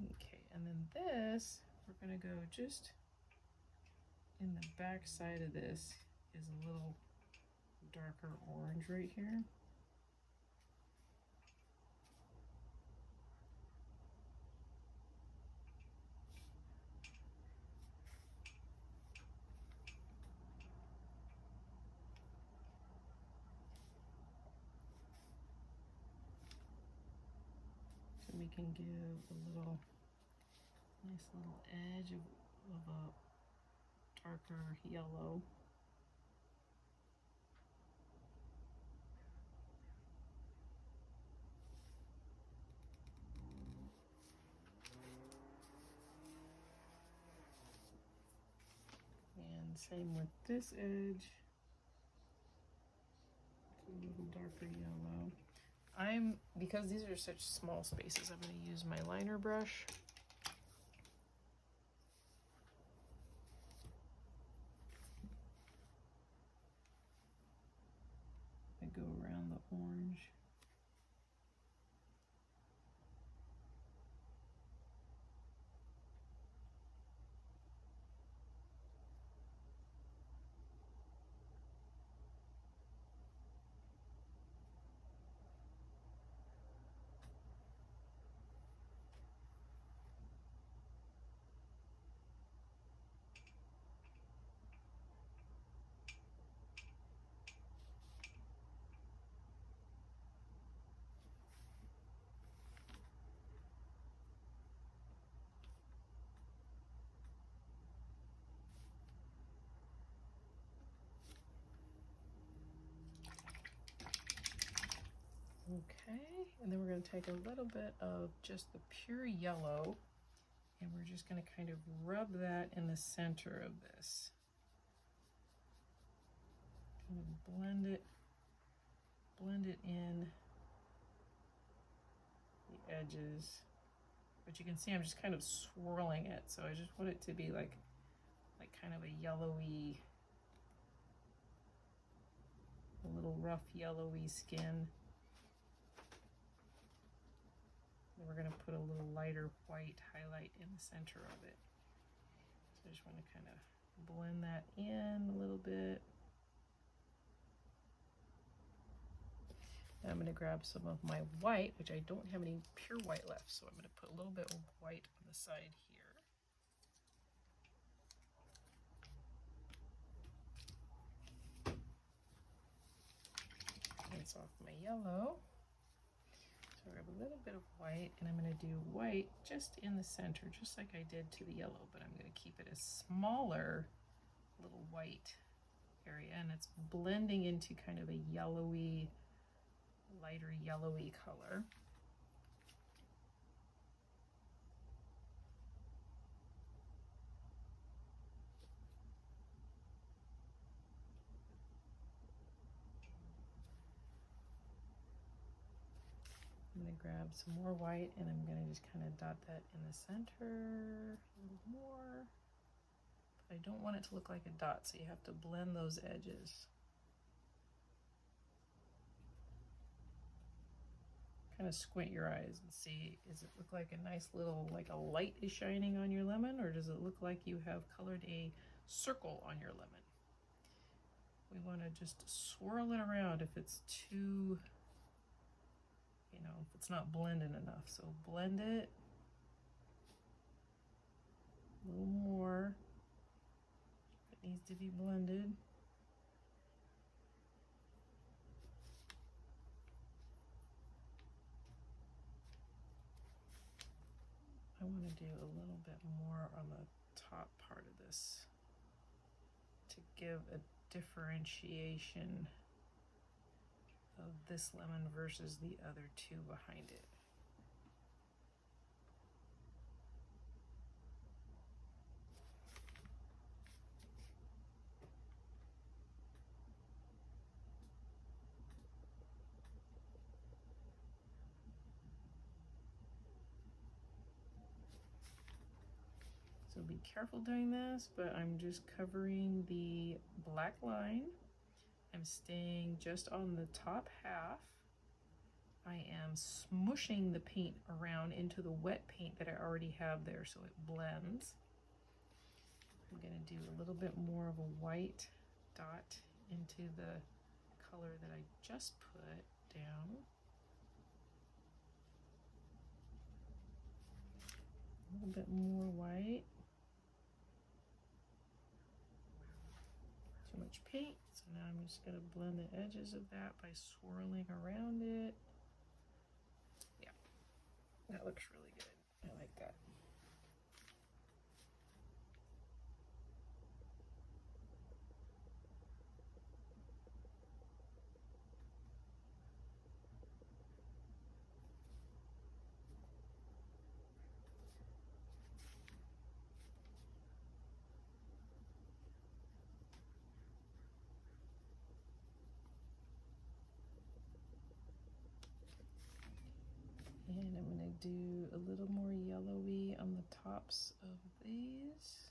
Okay, and then this, we're gonna go just in the back side of this is a little darker orange right here. So we can give a little nice little edge of a darker yellow. And same with this edge, it's a little darker yellow. Because these are such small spaces, I'm going to use my liner brush. I go around the orange. And then we're going to take a little bit of just the pure yellow, and we're just going to kind of rub that in the center of this. Kind of blend it in the edges. But you can see I'm just kind of swirling it, so I just want it to be like kind of a yellowy, a little rough yellowy skin. Then we're going to put a little lighter white highlight in the center of it. So I just want to kind of blend that in a little bit. Now I'm going to grab some of my white, which I don't have any pure white left, so I'm going to put a little bit of white on the side here. Rinse off my yellow. So I grab a little bit of white, and I'm going to do white just in the center, just like I did to the yellow, but I'm going to keep it a smaller little white area, and it's blending into kind of a yellowy, lighter yellowy color. I'm going to grab some more white, and I'm going to just kind of dot that in the center a little more. But I don't want it to look like a dot, so you have to blend those edges. Kind of squint your eyes and see, does it look like a nice little, like a light is shining on your lemon, or does it look like you have colored a circle on your lemon? We want to just swirl it around if it's too, you know, if it's not blended enough. So blend it a little more. It needs to be blended. I want to do a little bit more on the top part of this to give a differentiation of this lemon versus the other two behind it. So be careful doing this, but I'm just covering the black line. I'm staying just on the top half. I am smushing the paint around into the wet paint that I already have there so it blends. I'm going to do a little bit more of a white dot into the color that I just put down. A little bit more white. Too much paint, so now I'm just going to blend the edges of that by swirling around it. Yeah, that looks really good. I like that. And I'm going to do a little more yellowy on the tops of these.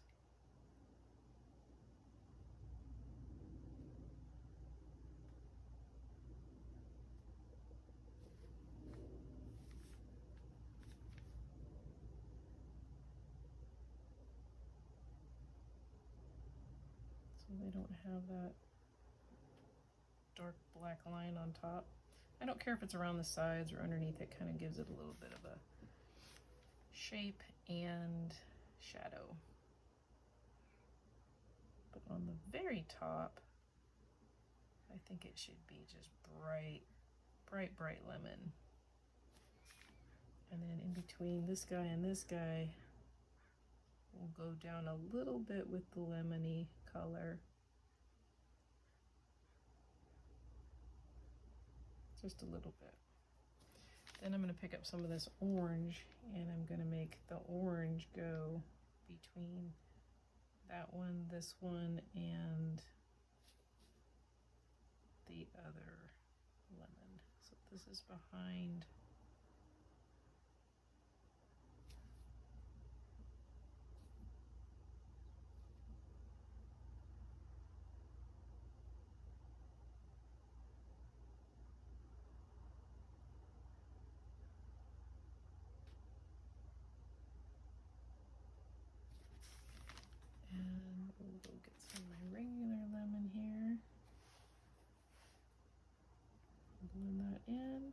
So they don't have that dark black line on top. I don't care if it's around the sides or underneath, it kind of gives it a little bit of a shape and shadow. But on the very top, I think it should be just bright, bright, bright lemon. And then in between this guy and this guy, we'll go down a little bit with the lemony color. Just a little bit. Then I'm going to pick up some of this orange and I'm going to make the orange go between that one, this one, and the other lemon. So this is behind. And we'll go get some of my regular lemon here. Blend that in.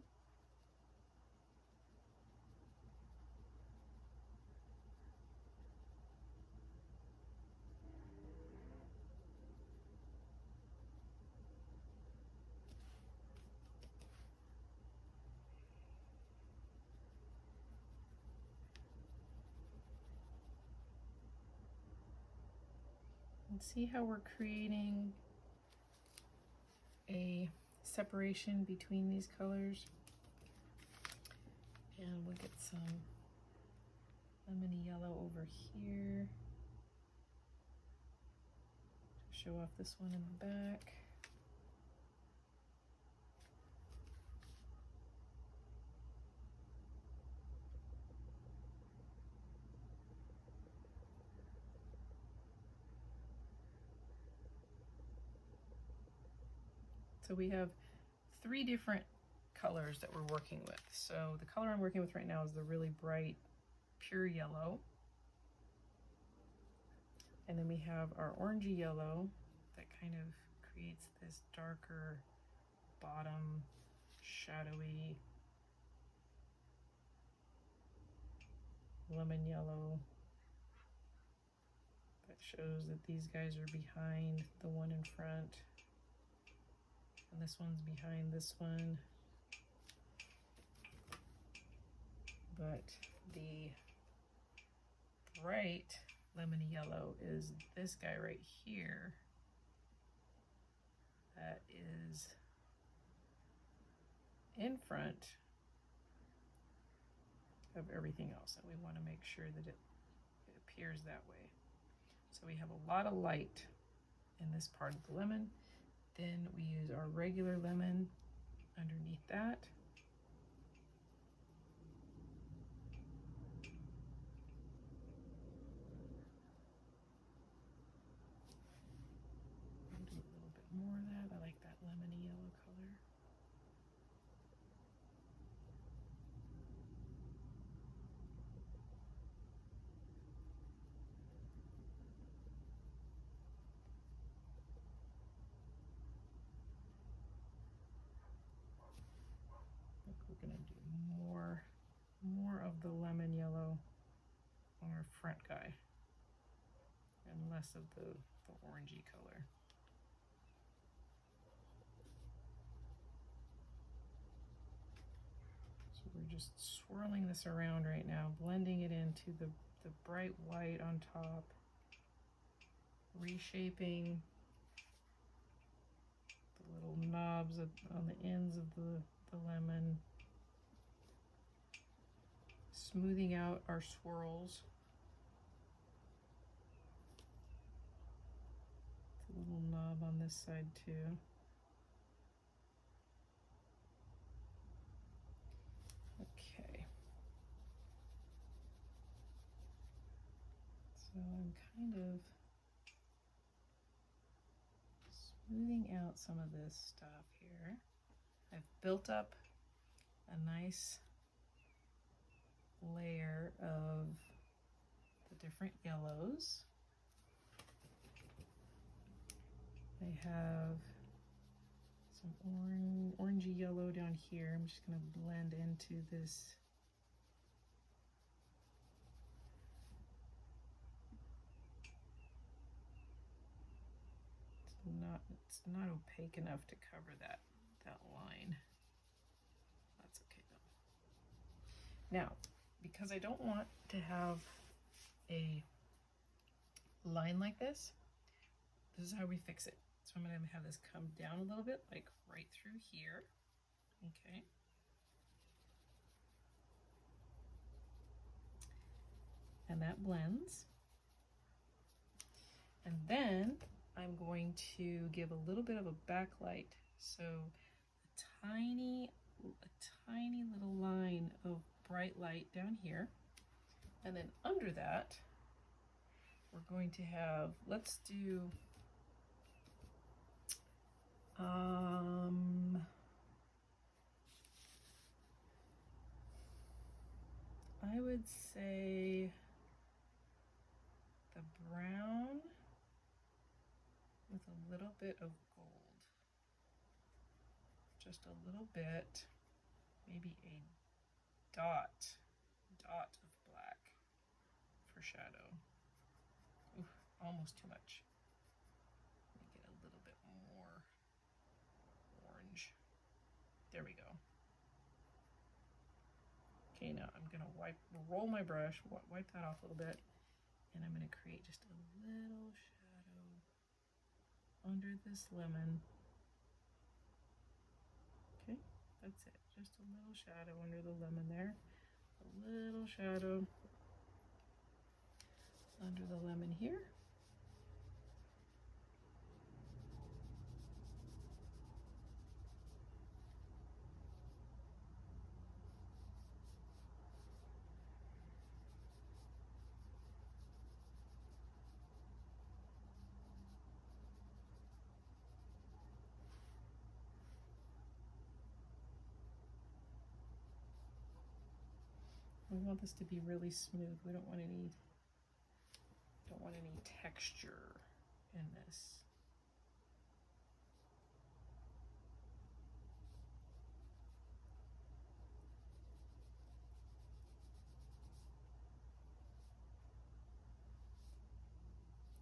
And see how we're creating a separation between these colors? And we'll get some lemony yellow over here to show off this one in the back. So we have 3 different colors that we're working with. So the color I'm working with right now is the really bright, pure yellow. And then we have our orangey yellow that kind of creates this darker bottom, shadowy lemon yellow that shows that these guys are behind the one in front. And this one's behind this one. But the bright lemony yellow is this guy right here that is in front of everything else, and we want to make sure that it appears that way. So we have a lot of light in this part of the lemon. Then we use our regular lemon underneath that. I'll do a little bit more of that. I like that lemony yellow color. We're gonna do more of the lemon yellow on our front guy and less of the orangey color. So we're just swirling this around right now, blending it into the bright white on top, reshaping the little knobs on the ends of the lemon, smoothing out our swirls. It's a little knob on this side too. Okay. So I'm kind of smoothing out some of this stuff here. I've built up a nice layer of the different yellows. I have some orangey yellow down here. I'm just going to blend into this it's not opaque enough to cover that line. That's okay though. Now, because I don't want to have a line like this is how we fix it. So I'm going to have this come down a little bit, like right through here. Okay. and that blends. And then I'm going to give a little bit of a backlight. So a tiny little line of bright light down here. And then under that, we're going to have, let's do, I would say the brown with a little bit of gold. Just a little bit, maybe a dot of black for shadow. Ooh, almost too much. Make it a little bit more orange. There we go. Okay, now I'm gonna roll my brush, wipe that off a little bit, and I'm gonna create just a little shadow under this lemon. Okay, that's it. Just a little shadow under the lemon there. A little shadow under the lemon here. We want this to be really smooth. We don't want any texture in this.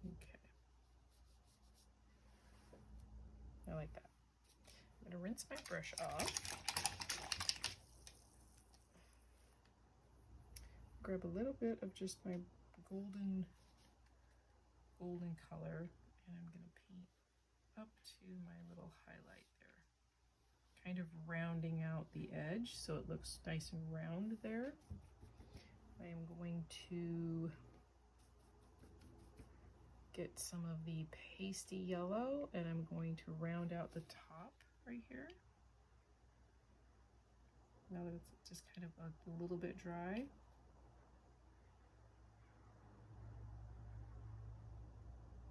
Okay. I like that. I'm gonna rinse my brush off. Grab a little bit of just my golden color, and I'm gonna paint up to my little highlight there, kind of rounding out the edge so it looks nice and round there. I am going to get some of the pasty yellow, and I'm going to round out the top right here. Now that it's just kind of a little bit dry.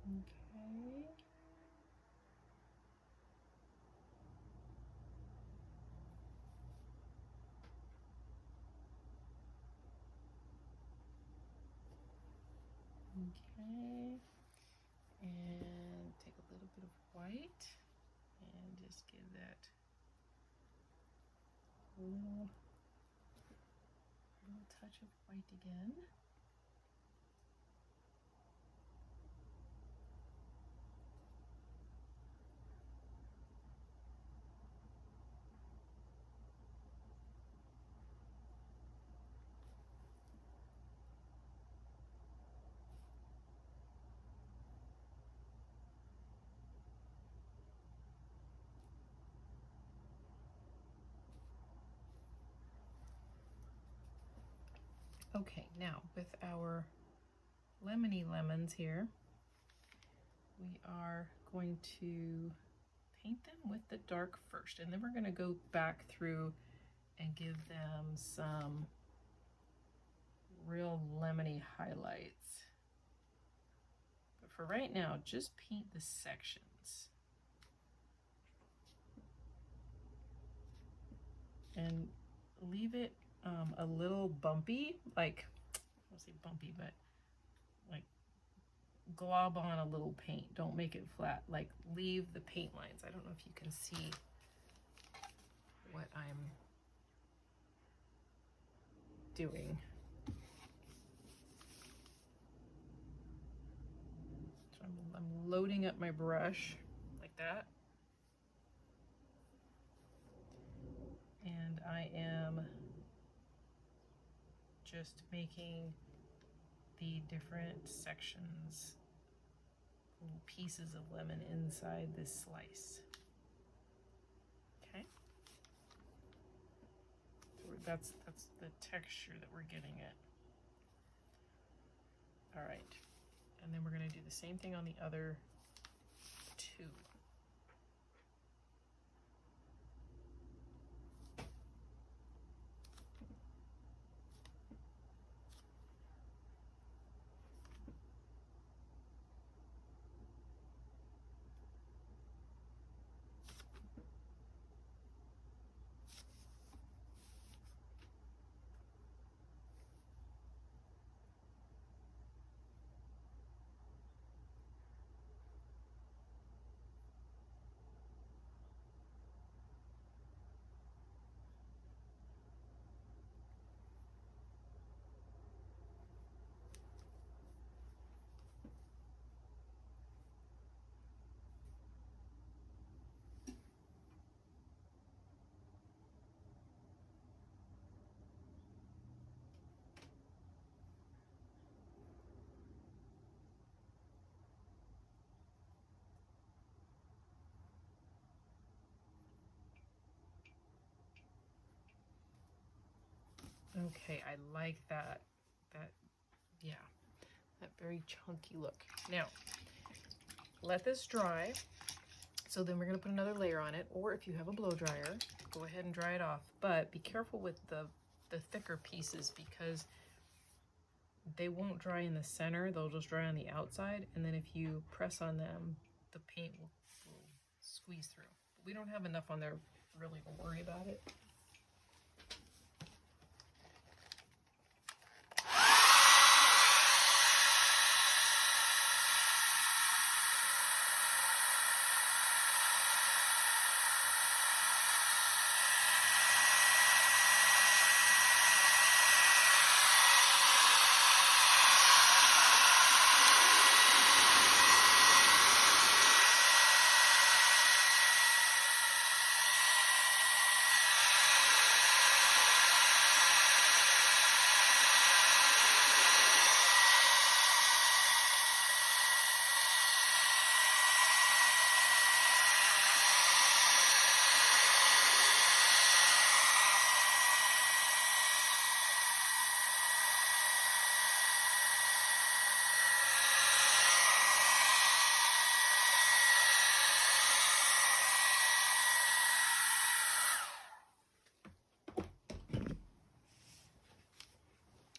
Okay. Okay. And take a little bit of white and just give that a little touch of white again. Okay, now with our lemony lemons here, we are going to paint them with the dark first, and then we're going to go back through and give them some real lemony highlights. But for right now, just paint the sections. And leave it a little bumpy, like, I won't say bumpy, but like glob on a little paint. Don't make it flat. Like, leave the paint lines. I don't know if you can see what I'm doing. So I'm loading up my brush like that. And I am just making the different sections, little pieces of lemon inside this slice. Okay. So that's the texture that we're getting at. And then we're going to do the same thing on the other two. Okay, I like that. Yeah, that very chunky look. Now, let this dry. So then we're gonna put another layer on it, or if you have a blow dryer, go ahead and dry it off. But be careful with the thicker pieces because they won't dry in the center, they'll just dry on the outside. And then if you press on them, the paint will squeeze through. But we don't have enough on there really to worry about it.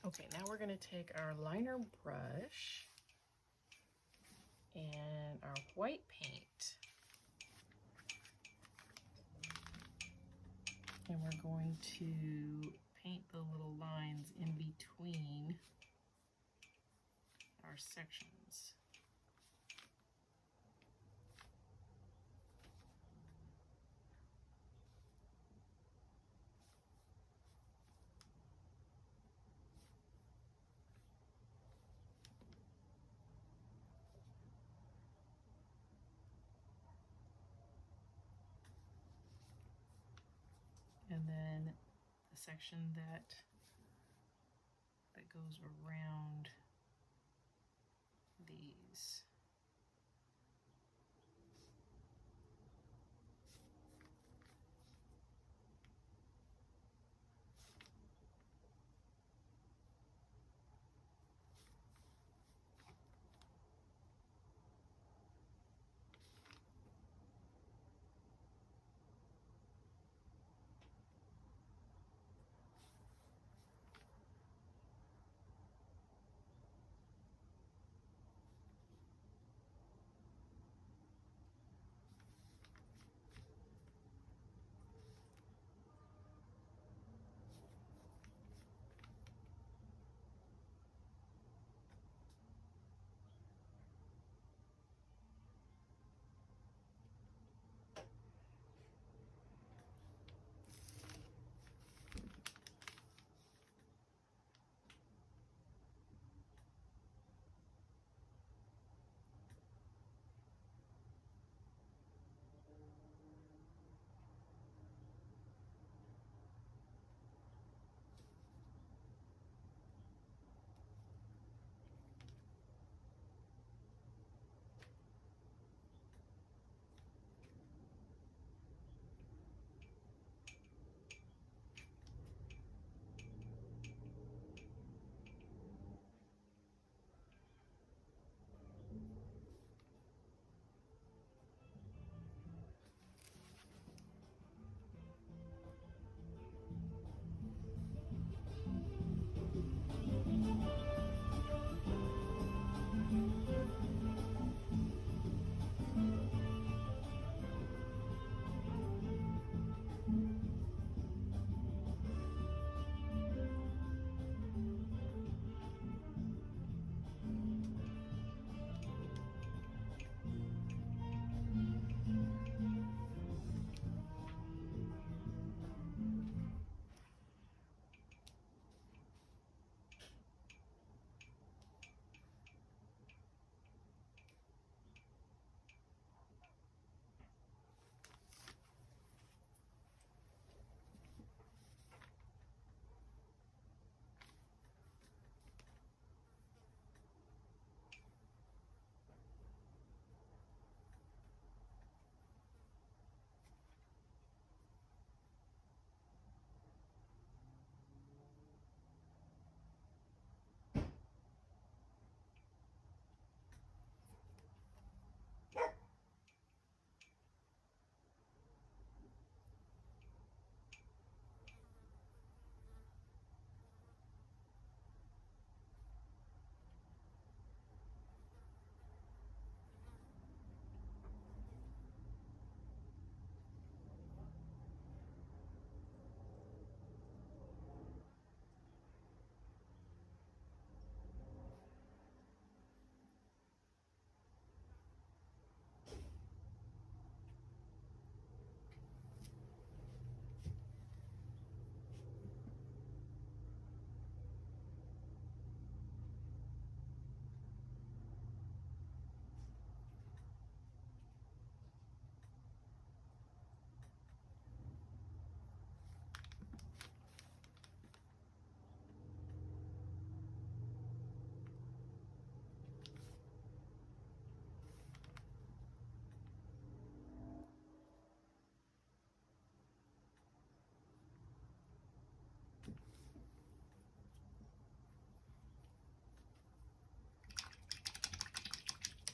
Okay, now we're going to take our liner brush and our white paint, and we're going to paint the little lines in between our sections. And then the section that goes around these.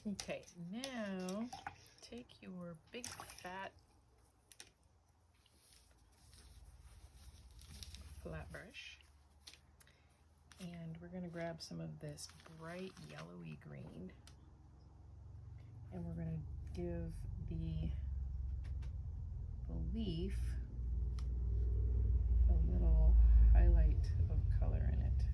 Okay, now take your big fat flat brush and we're going to grab some of this bright yellowy green and we're going to give the leaf a little highlight of color in it.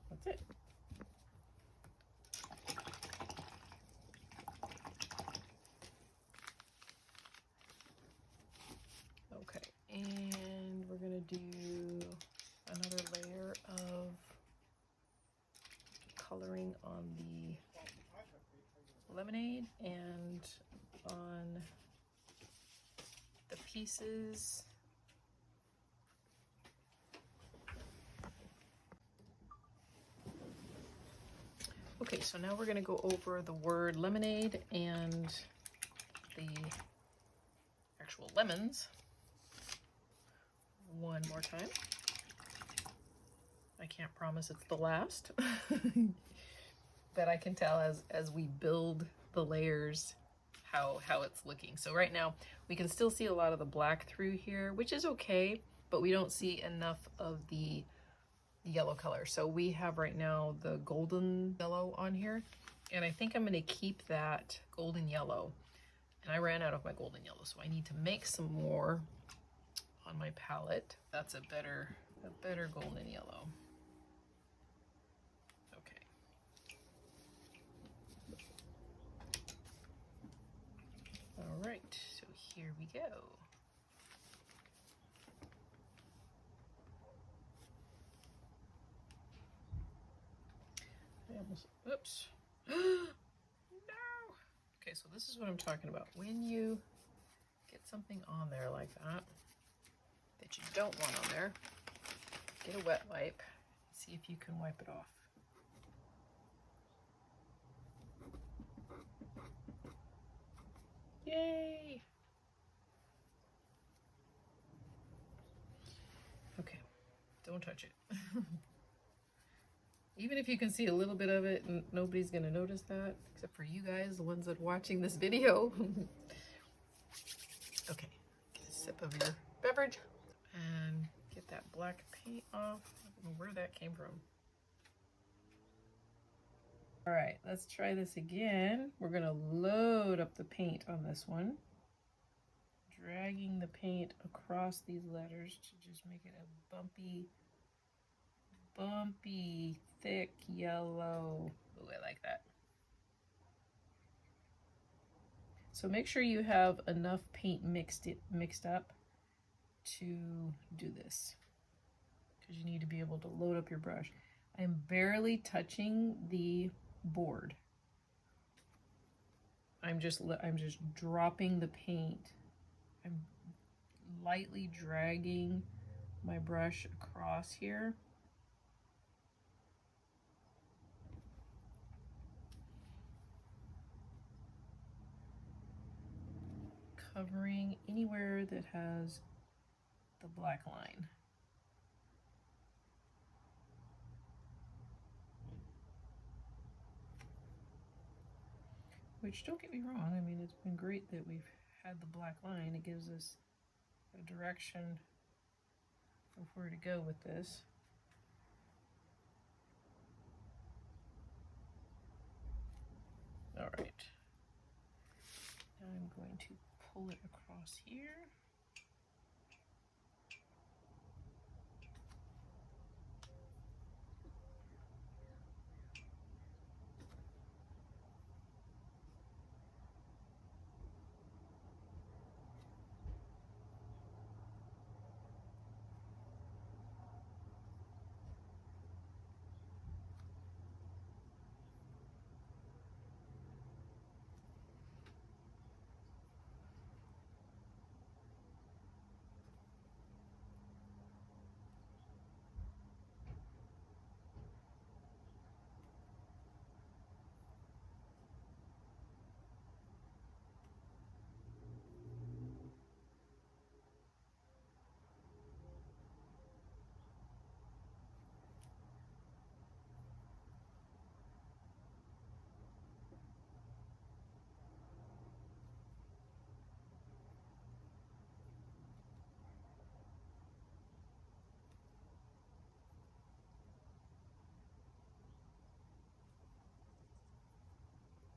That's it. Okay, and we're gonna do another layer of coloring on the lemonade and on the pieces. Okay, so now we're going to go over the word lemonade and the actual lemons one more time. I can't promise it's the last, but I can tell as we build the layers how it's looking. So right now we can still see a lot of the black through here, which is okay, but we don't see enough of the yellow color. So we have right now the golden yellow on here, and I think I'm going to keep that golden yellow, and I ran out of my golden yellow, so I need to make some more on my palette. That's a better golden yellow. Okay. All right, so here we go. Oops. No. Okay, so this is what I'm talking about. When you get something on there like that you don't want on there, get a wet wipe. See if you can wipe it off. Yay! Okay, don't touch it. Even if you can see a little bit of it, nobody's gonna notice that, except for you guys, the ones that are watching this video. Okay, get a sip of your beverage and get that black paint off. I don't know where that came from. All right, let's try this again. We're gonna load up the paint on this one, dragging the paint across these letters to just make it a bumpy, thick yellow. Ooh, I like that. So make sure you have enough paint mixed up to do this, because you need to be able to load up your brush. I'm barely touching the board. I'm just dropping the paint. I'm lightly dragging my brush across here. Covering anywhere that has the black line. Which, don't get me wrong, I mean, it's been great that we've had the black line. It gives us a direction of where to go with this. All right. Now I'm going to pull it across here.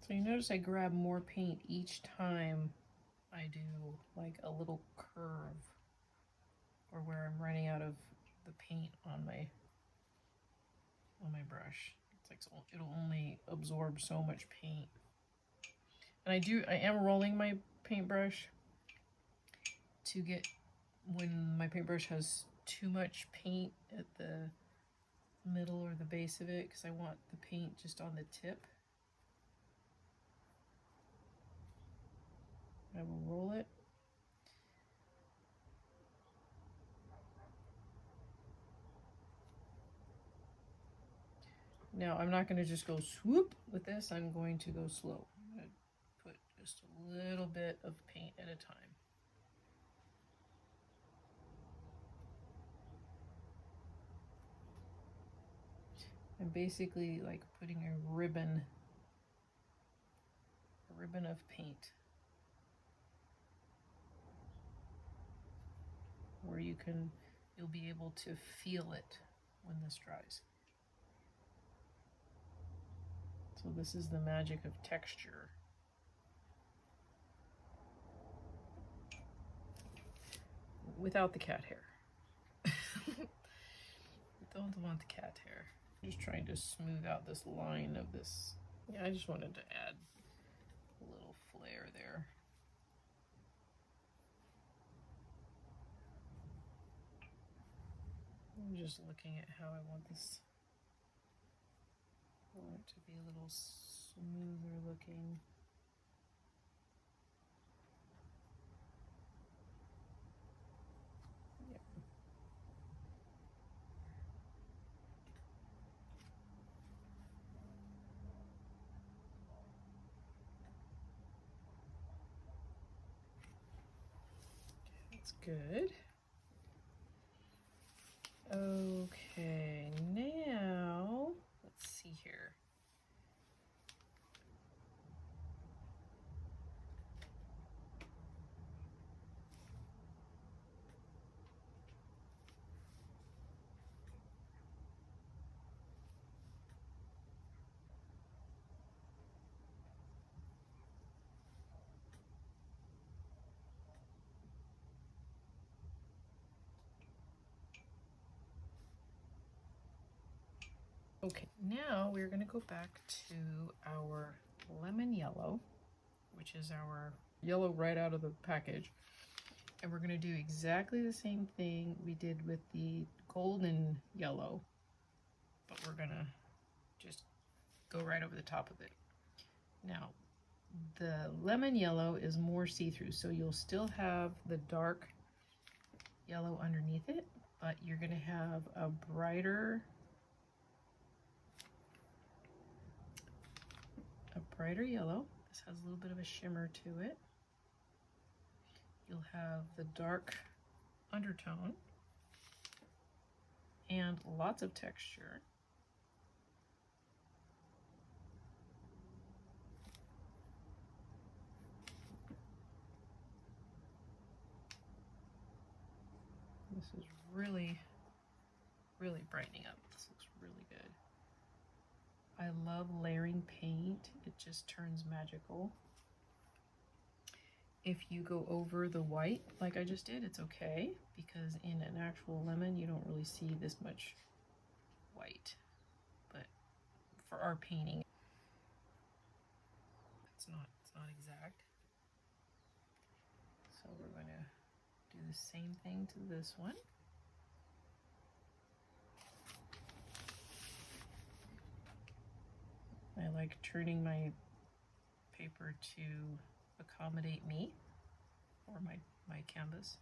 So you notice I grab more paint each time I do like a little curve or where I'm running out of the paint on my brush. It's like it'll only absorb so much paint. And I am rolling my paintbrush to get when my paintbrush has too much paint at the middle or the base of it, because I want the paint just on the tip. I will roll it. Now I'm not going to just go swoop with this, I'm going to go slow. I'm going to put just a little bit of paint at a time. I'm basically like putting a ribbon of paint where you'll be able to feel it when this dries. So this is the magic of texture. Without the cat hair. Don't want the cat hair. I'm just trying to smooth out this line of this. Yeah, I just wanted to add a little flair there. I'm just looking at how I want this. I want it to be a little smoother looking. Yep. That's good. Okay, now let's see here. Okay, now we're going to go back to our lemon yellow, which is our yellow right out of the package. And we're going to do exactly the same thing we did with the golden yellow, but we're going to just go right over the top of it. Now, the lemon yellow is more see-through, so you'll still have the dark yellow underneath it, but you're going to have a brighter yellow. This has a little bit of a shimmer to it. You'll have the dark undertone and lots of texture. This is really, really brightening up. This looks really good. I love layering paint. It just turns magical. If you go over the white like I just did, it's okay, because in an actual lemon you don't really see this much white. But for our painting, it's not exact. So we're going to do the same thing to this one. I like turning my paper to accommodate me or my canvas.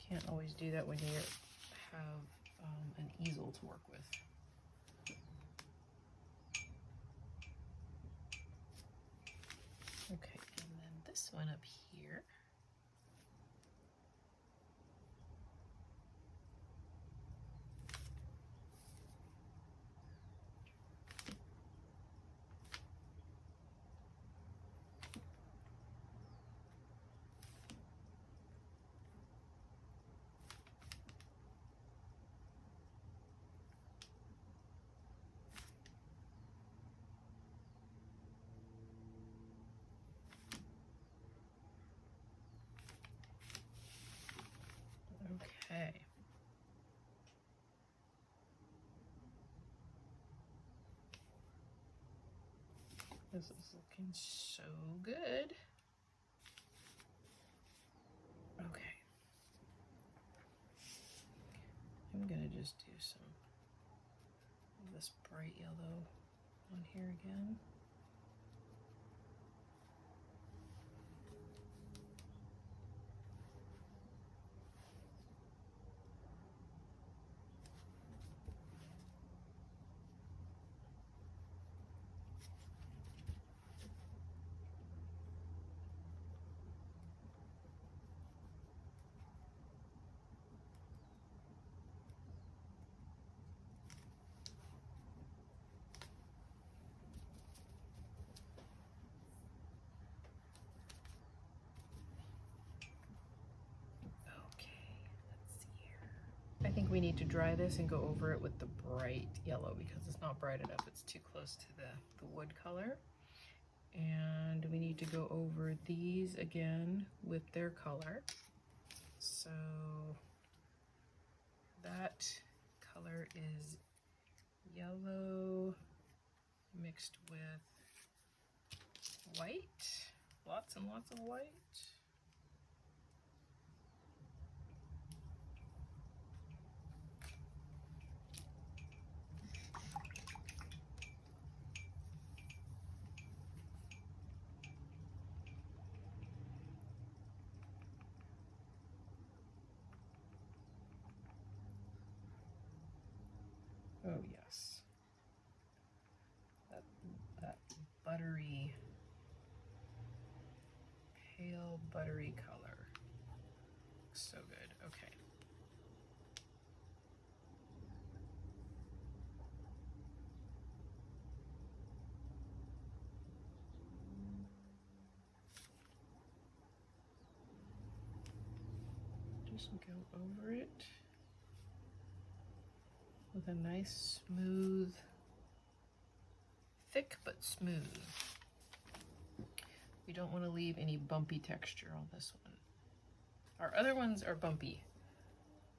Can't always do that when you have an easel to work with. Okay, and then this one up here. This is looking so good. Okay. I'm gonna just do some of this bright yellow on here again. I think we need to dry this and go over it with the bright yellow because it's not bright enough. It's too close to the wood color. And we need to go over these again with their color. So that color is yellow mixed with white. Lots and lots of white. Oh yes, that buttery, pale buttery color. Looks so good. Okay. Just go over it with a nice smooth, thick but smooth. We don't want to leave any bumpy texture on this one. Our other ones are bumpy.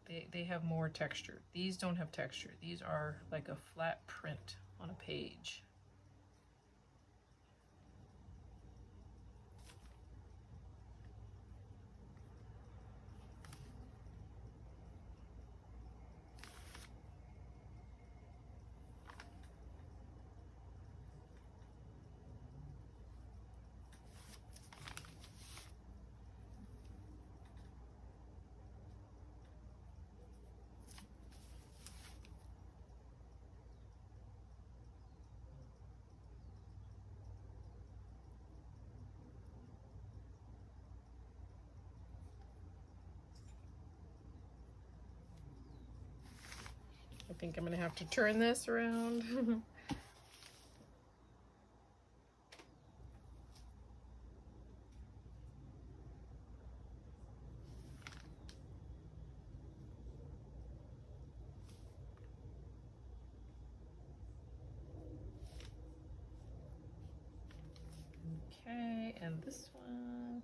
They have more texture. These don't have texture. These are like a flat print on a page. I think I'm gonna have to turn this around. Okay, and this one.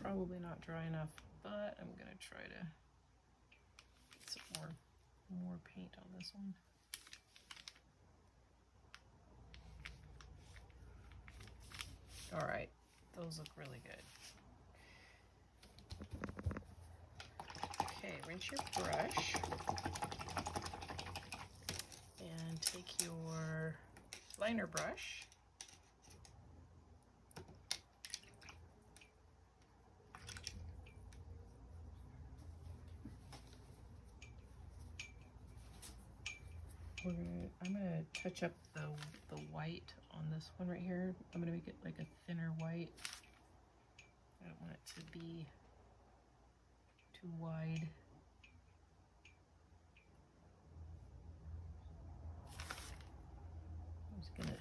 probably not dry enough, but I'm gonna try to get some more paint on this one. All right, those look really good. Okay, rinse your brush and take your liner brush. I'm gonna touch up the white on this one right here. I'm gonna make it like a thinner white. I don't want it to be too wide. I'm just kind of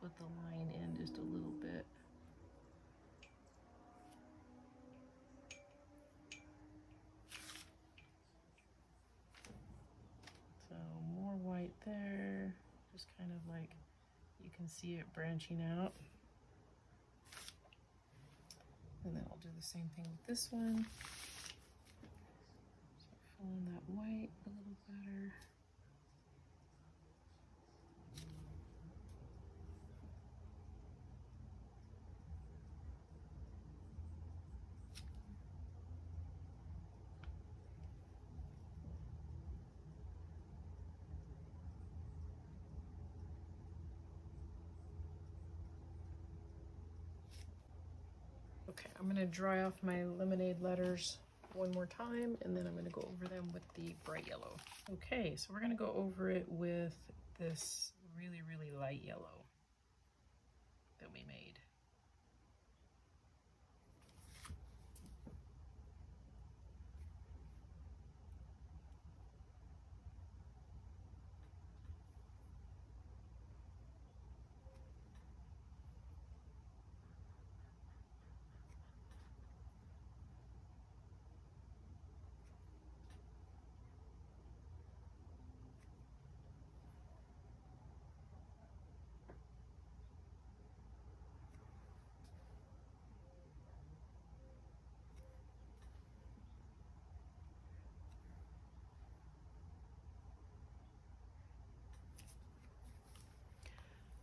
put the line in just a little bit. So more white there, just kind of like you can see it branching out. And then I'll do the same thing with this one. So fill in that white a little better. Okay, I'm gonna dry off my lemonade letters one more time, and then I'm gonna go over them with the bright yellow. Okay, so we're gonna go over it with this really, really light yellow that we made.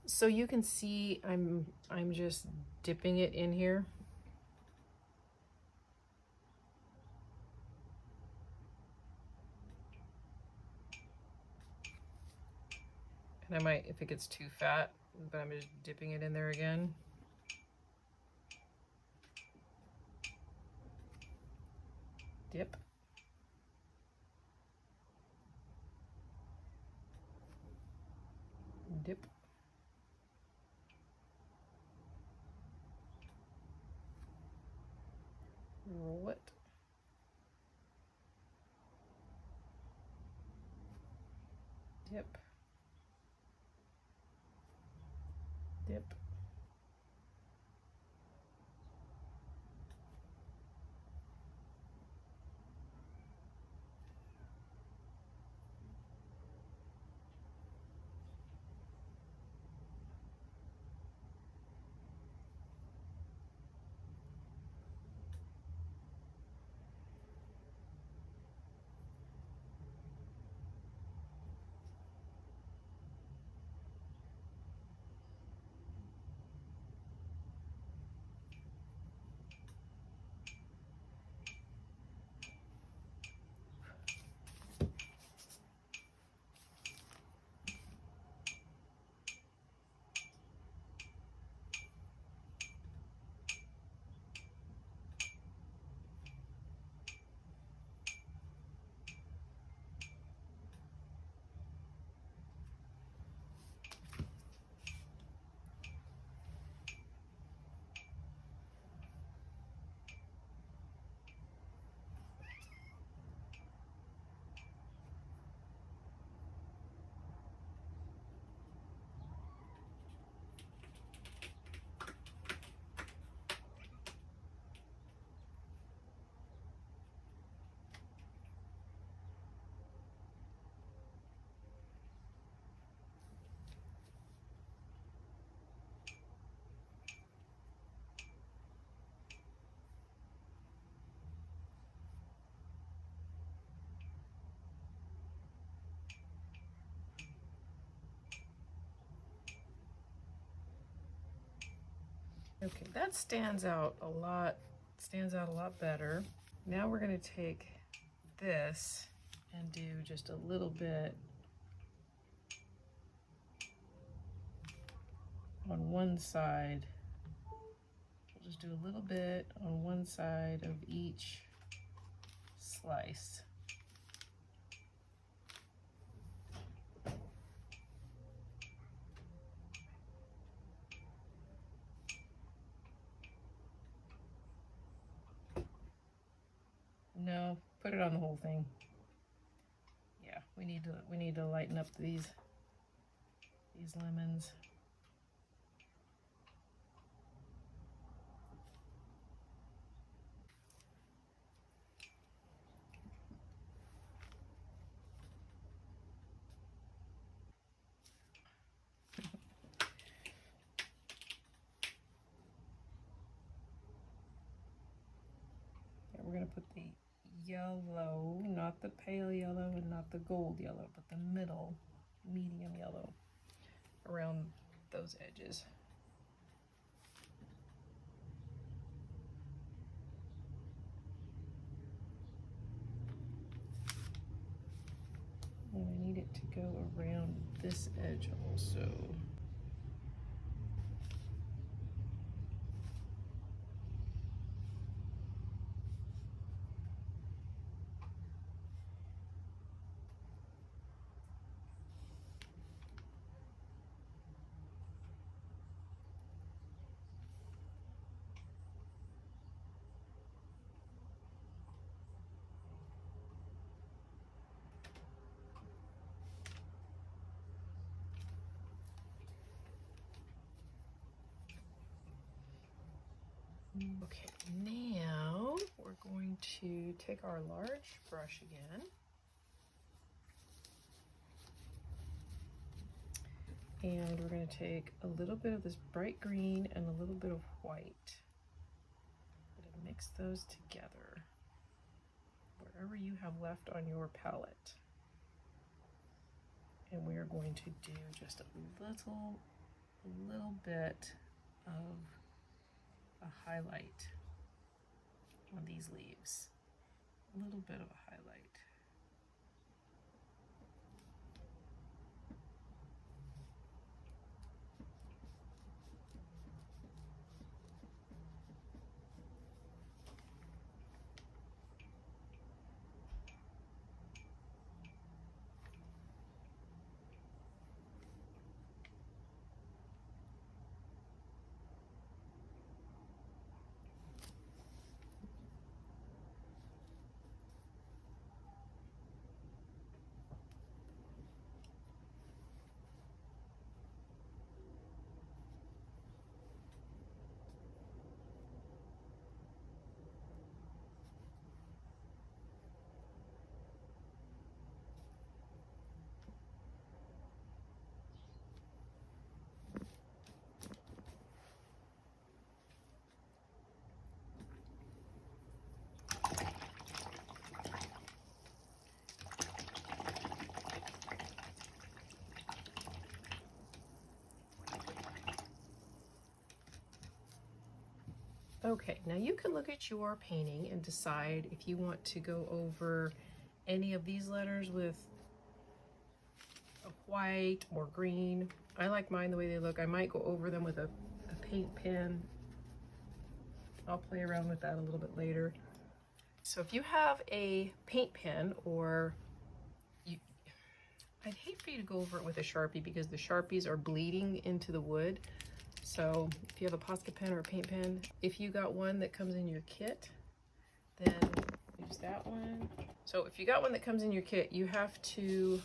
So you can see I'm just dipping it in here. And I might, if it gets too fat, but I'm just dipping it in there again. Dip. Dip. Roll it. Dip. Dip. Okay, that stands out a lot better. Now we're going to take this and do just a little bit on one side. We'll just do a little bit on one side of each slice. No, put it on the whole thing. Yeah, we need to lighten up these lemons. Yeah, we're gonna put the yellow, not the pale yellow and not the gold yellow, but the middle, medium yellow around those edges. And I need it to go around this edge also. Okay, now we're going to take our large brush again. And we're going to take a little bit of this bright green and a little bit of white. And mix those together wherever you have left on your palette. And we are going to do just a little bit of a highlight on these leaves. A little bit of a highlight. Okay, now you can look at your painting and decide if you want to go over any of these letters with a white or green. I like mine the way they look. I might go over them with a paint pen. I'll play around with that a little bit later. So if you have a paint pen, or I'd hate for you to go over it with a Sharpie because the Sharpies are bleeding into the wood. So if you have a Posca pen or a paint pen, if you got one that comes in your kit, then use that one. So if you got one that comes in your kit, you have to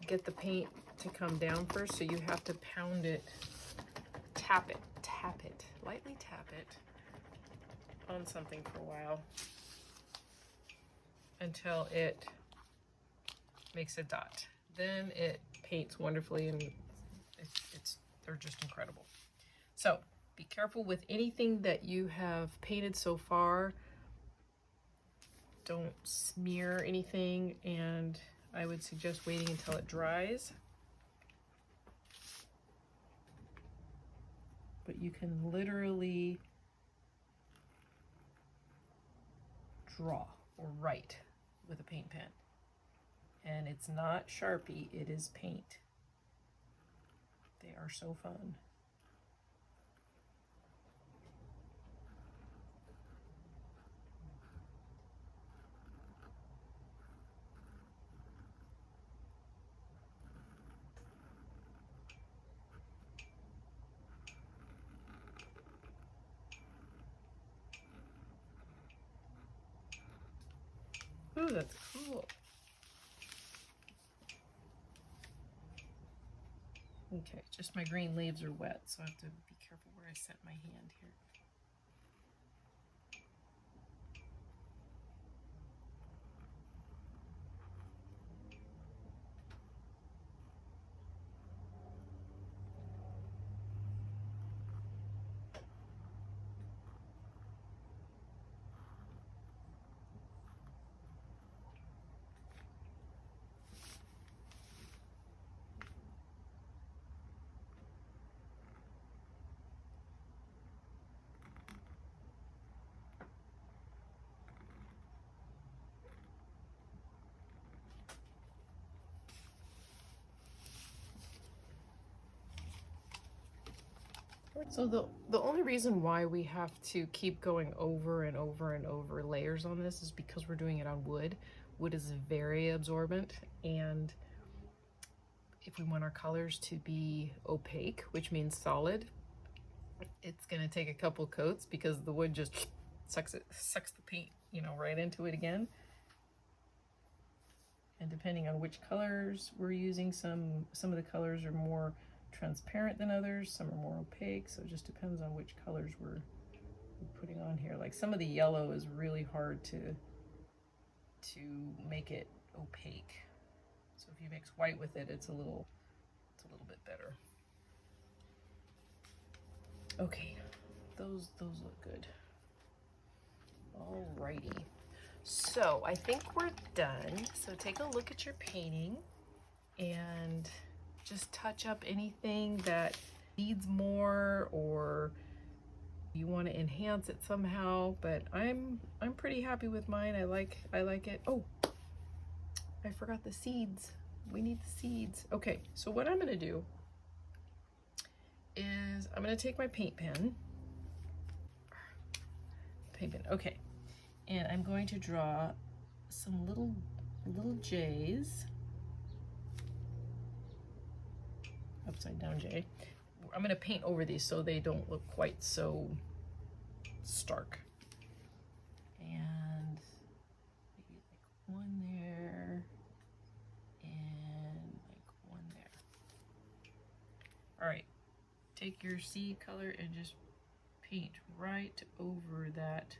get the paint to come down first. So you have to pound it, tap it, lightly tap it on something for a while until it makes a dot. Then it paints wonderfully, and they're just incredible. So be careful with anything that you have painted so far. Don't smear anything, and I would suggest waiting until it dries. but you can literally draw or write with a paint pen. And it's not Sharpie, it is paint. They are so fun. Ooh, that's cool. Okay, just my green leaves are wet, so I have to be careful where I set my hand here. So the only reason why we have to keep going over and over and over layers on this is because we're doing it on wood. Wood is very absorbent, and if we want our colors to be opaque, which means solid, it's going to take a couple coats because the wood just sucks the paint, you know, right into it again. And depending on which colors we're using, some of the colors are more transparent than others, some are more opaque, so it just depends on which colors we're putting on here. Like some of the yellow is really hard to make it opaque, so if you mix white with it, it's a little bit better. Okay, those look good. Alrighty, so I think we're done. So take a look at your painting and just touch up anything that needs more, or you want to enhance it somehow. But I'm pretty happy with mine. I like it. Oh, I forgot the seeds. We need the seeds. Okay, so what I'm gonna do is I'm gonna take my paint pen. Okay, and I'm going to draw some little J's. Upside down J. I'm going to paint over these so they don't look quite so stark. And maybe like one there and like one there. All right, take your seed color and just paint right over that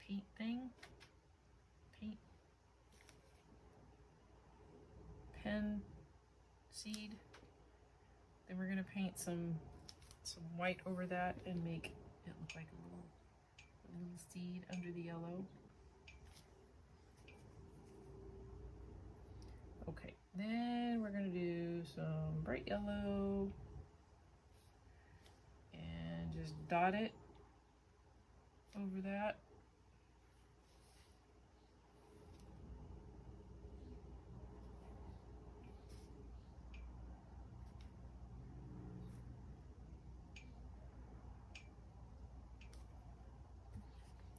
paint thing. Paint, pen, seed. Then we're gonna paint some white over that and make it look like a little seed under the yellow. Okay, then we're gonna do some bright yellow and just dot it over that.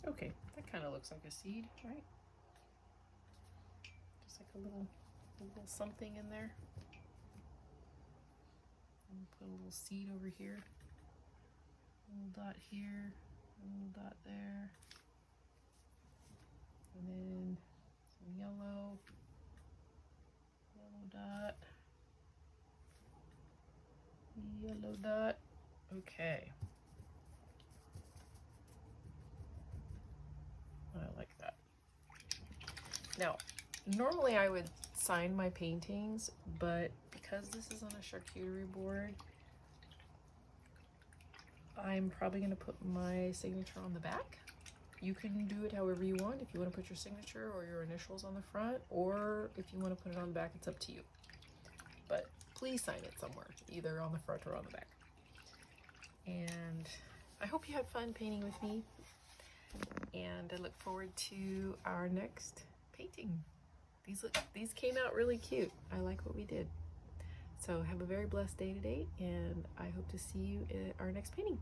Okay, that kind of looks like a seed, right? Just like a little something in there. And put a little seed over here. A little dot here, a little dot there. And then some yellow dot. Yellow dot. Okay. I like that. Now, normally I would sign my paintings, but because this is on a charcuterie board, I'm probably going to put my signature on the back. You can do it however you want. If you want to put your signature or your initials on the front, or if you want to put it on the back, it's up to you. But please sign it somewhere, either on the front or on the back. And I hope you had fun painting with me. And I look forward to our next painting. These came out really cute. I like what we did. So have a very blessed day today, and I hope to see you at our next painting.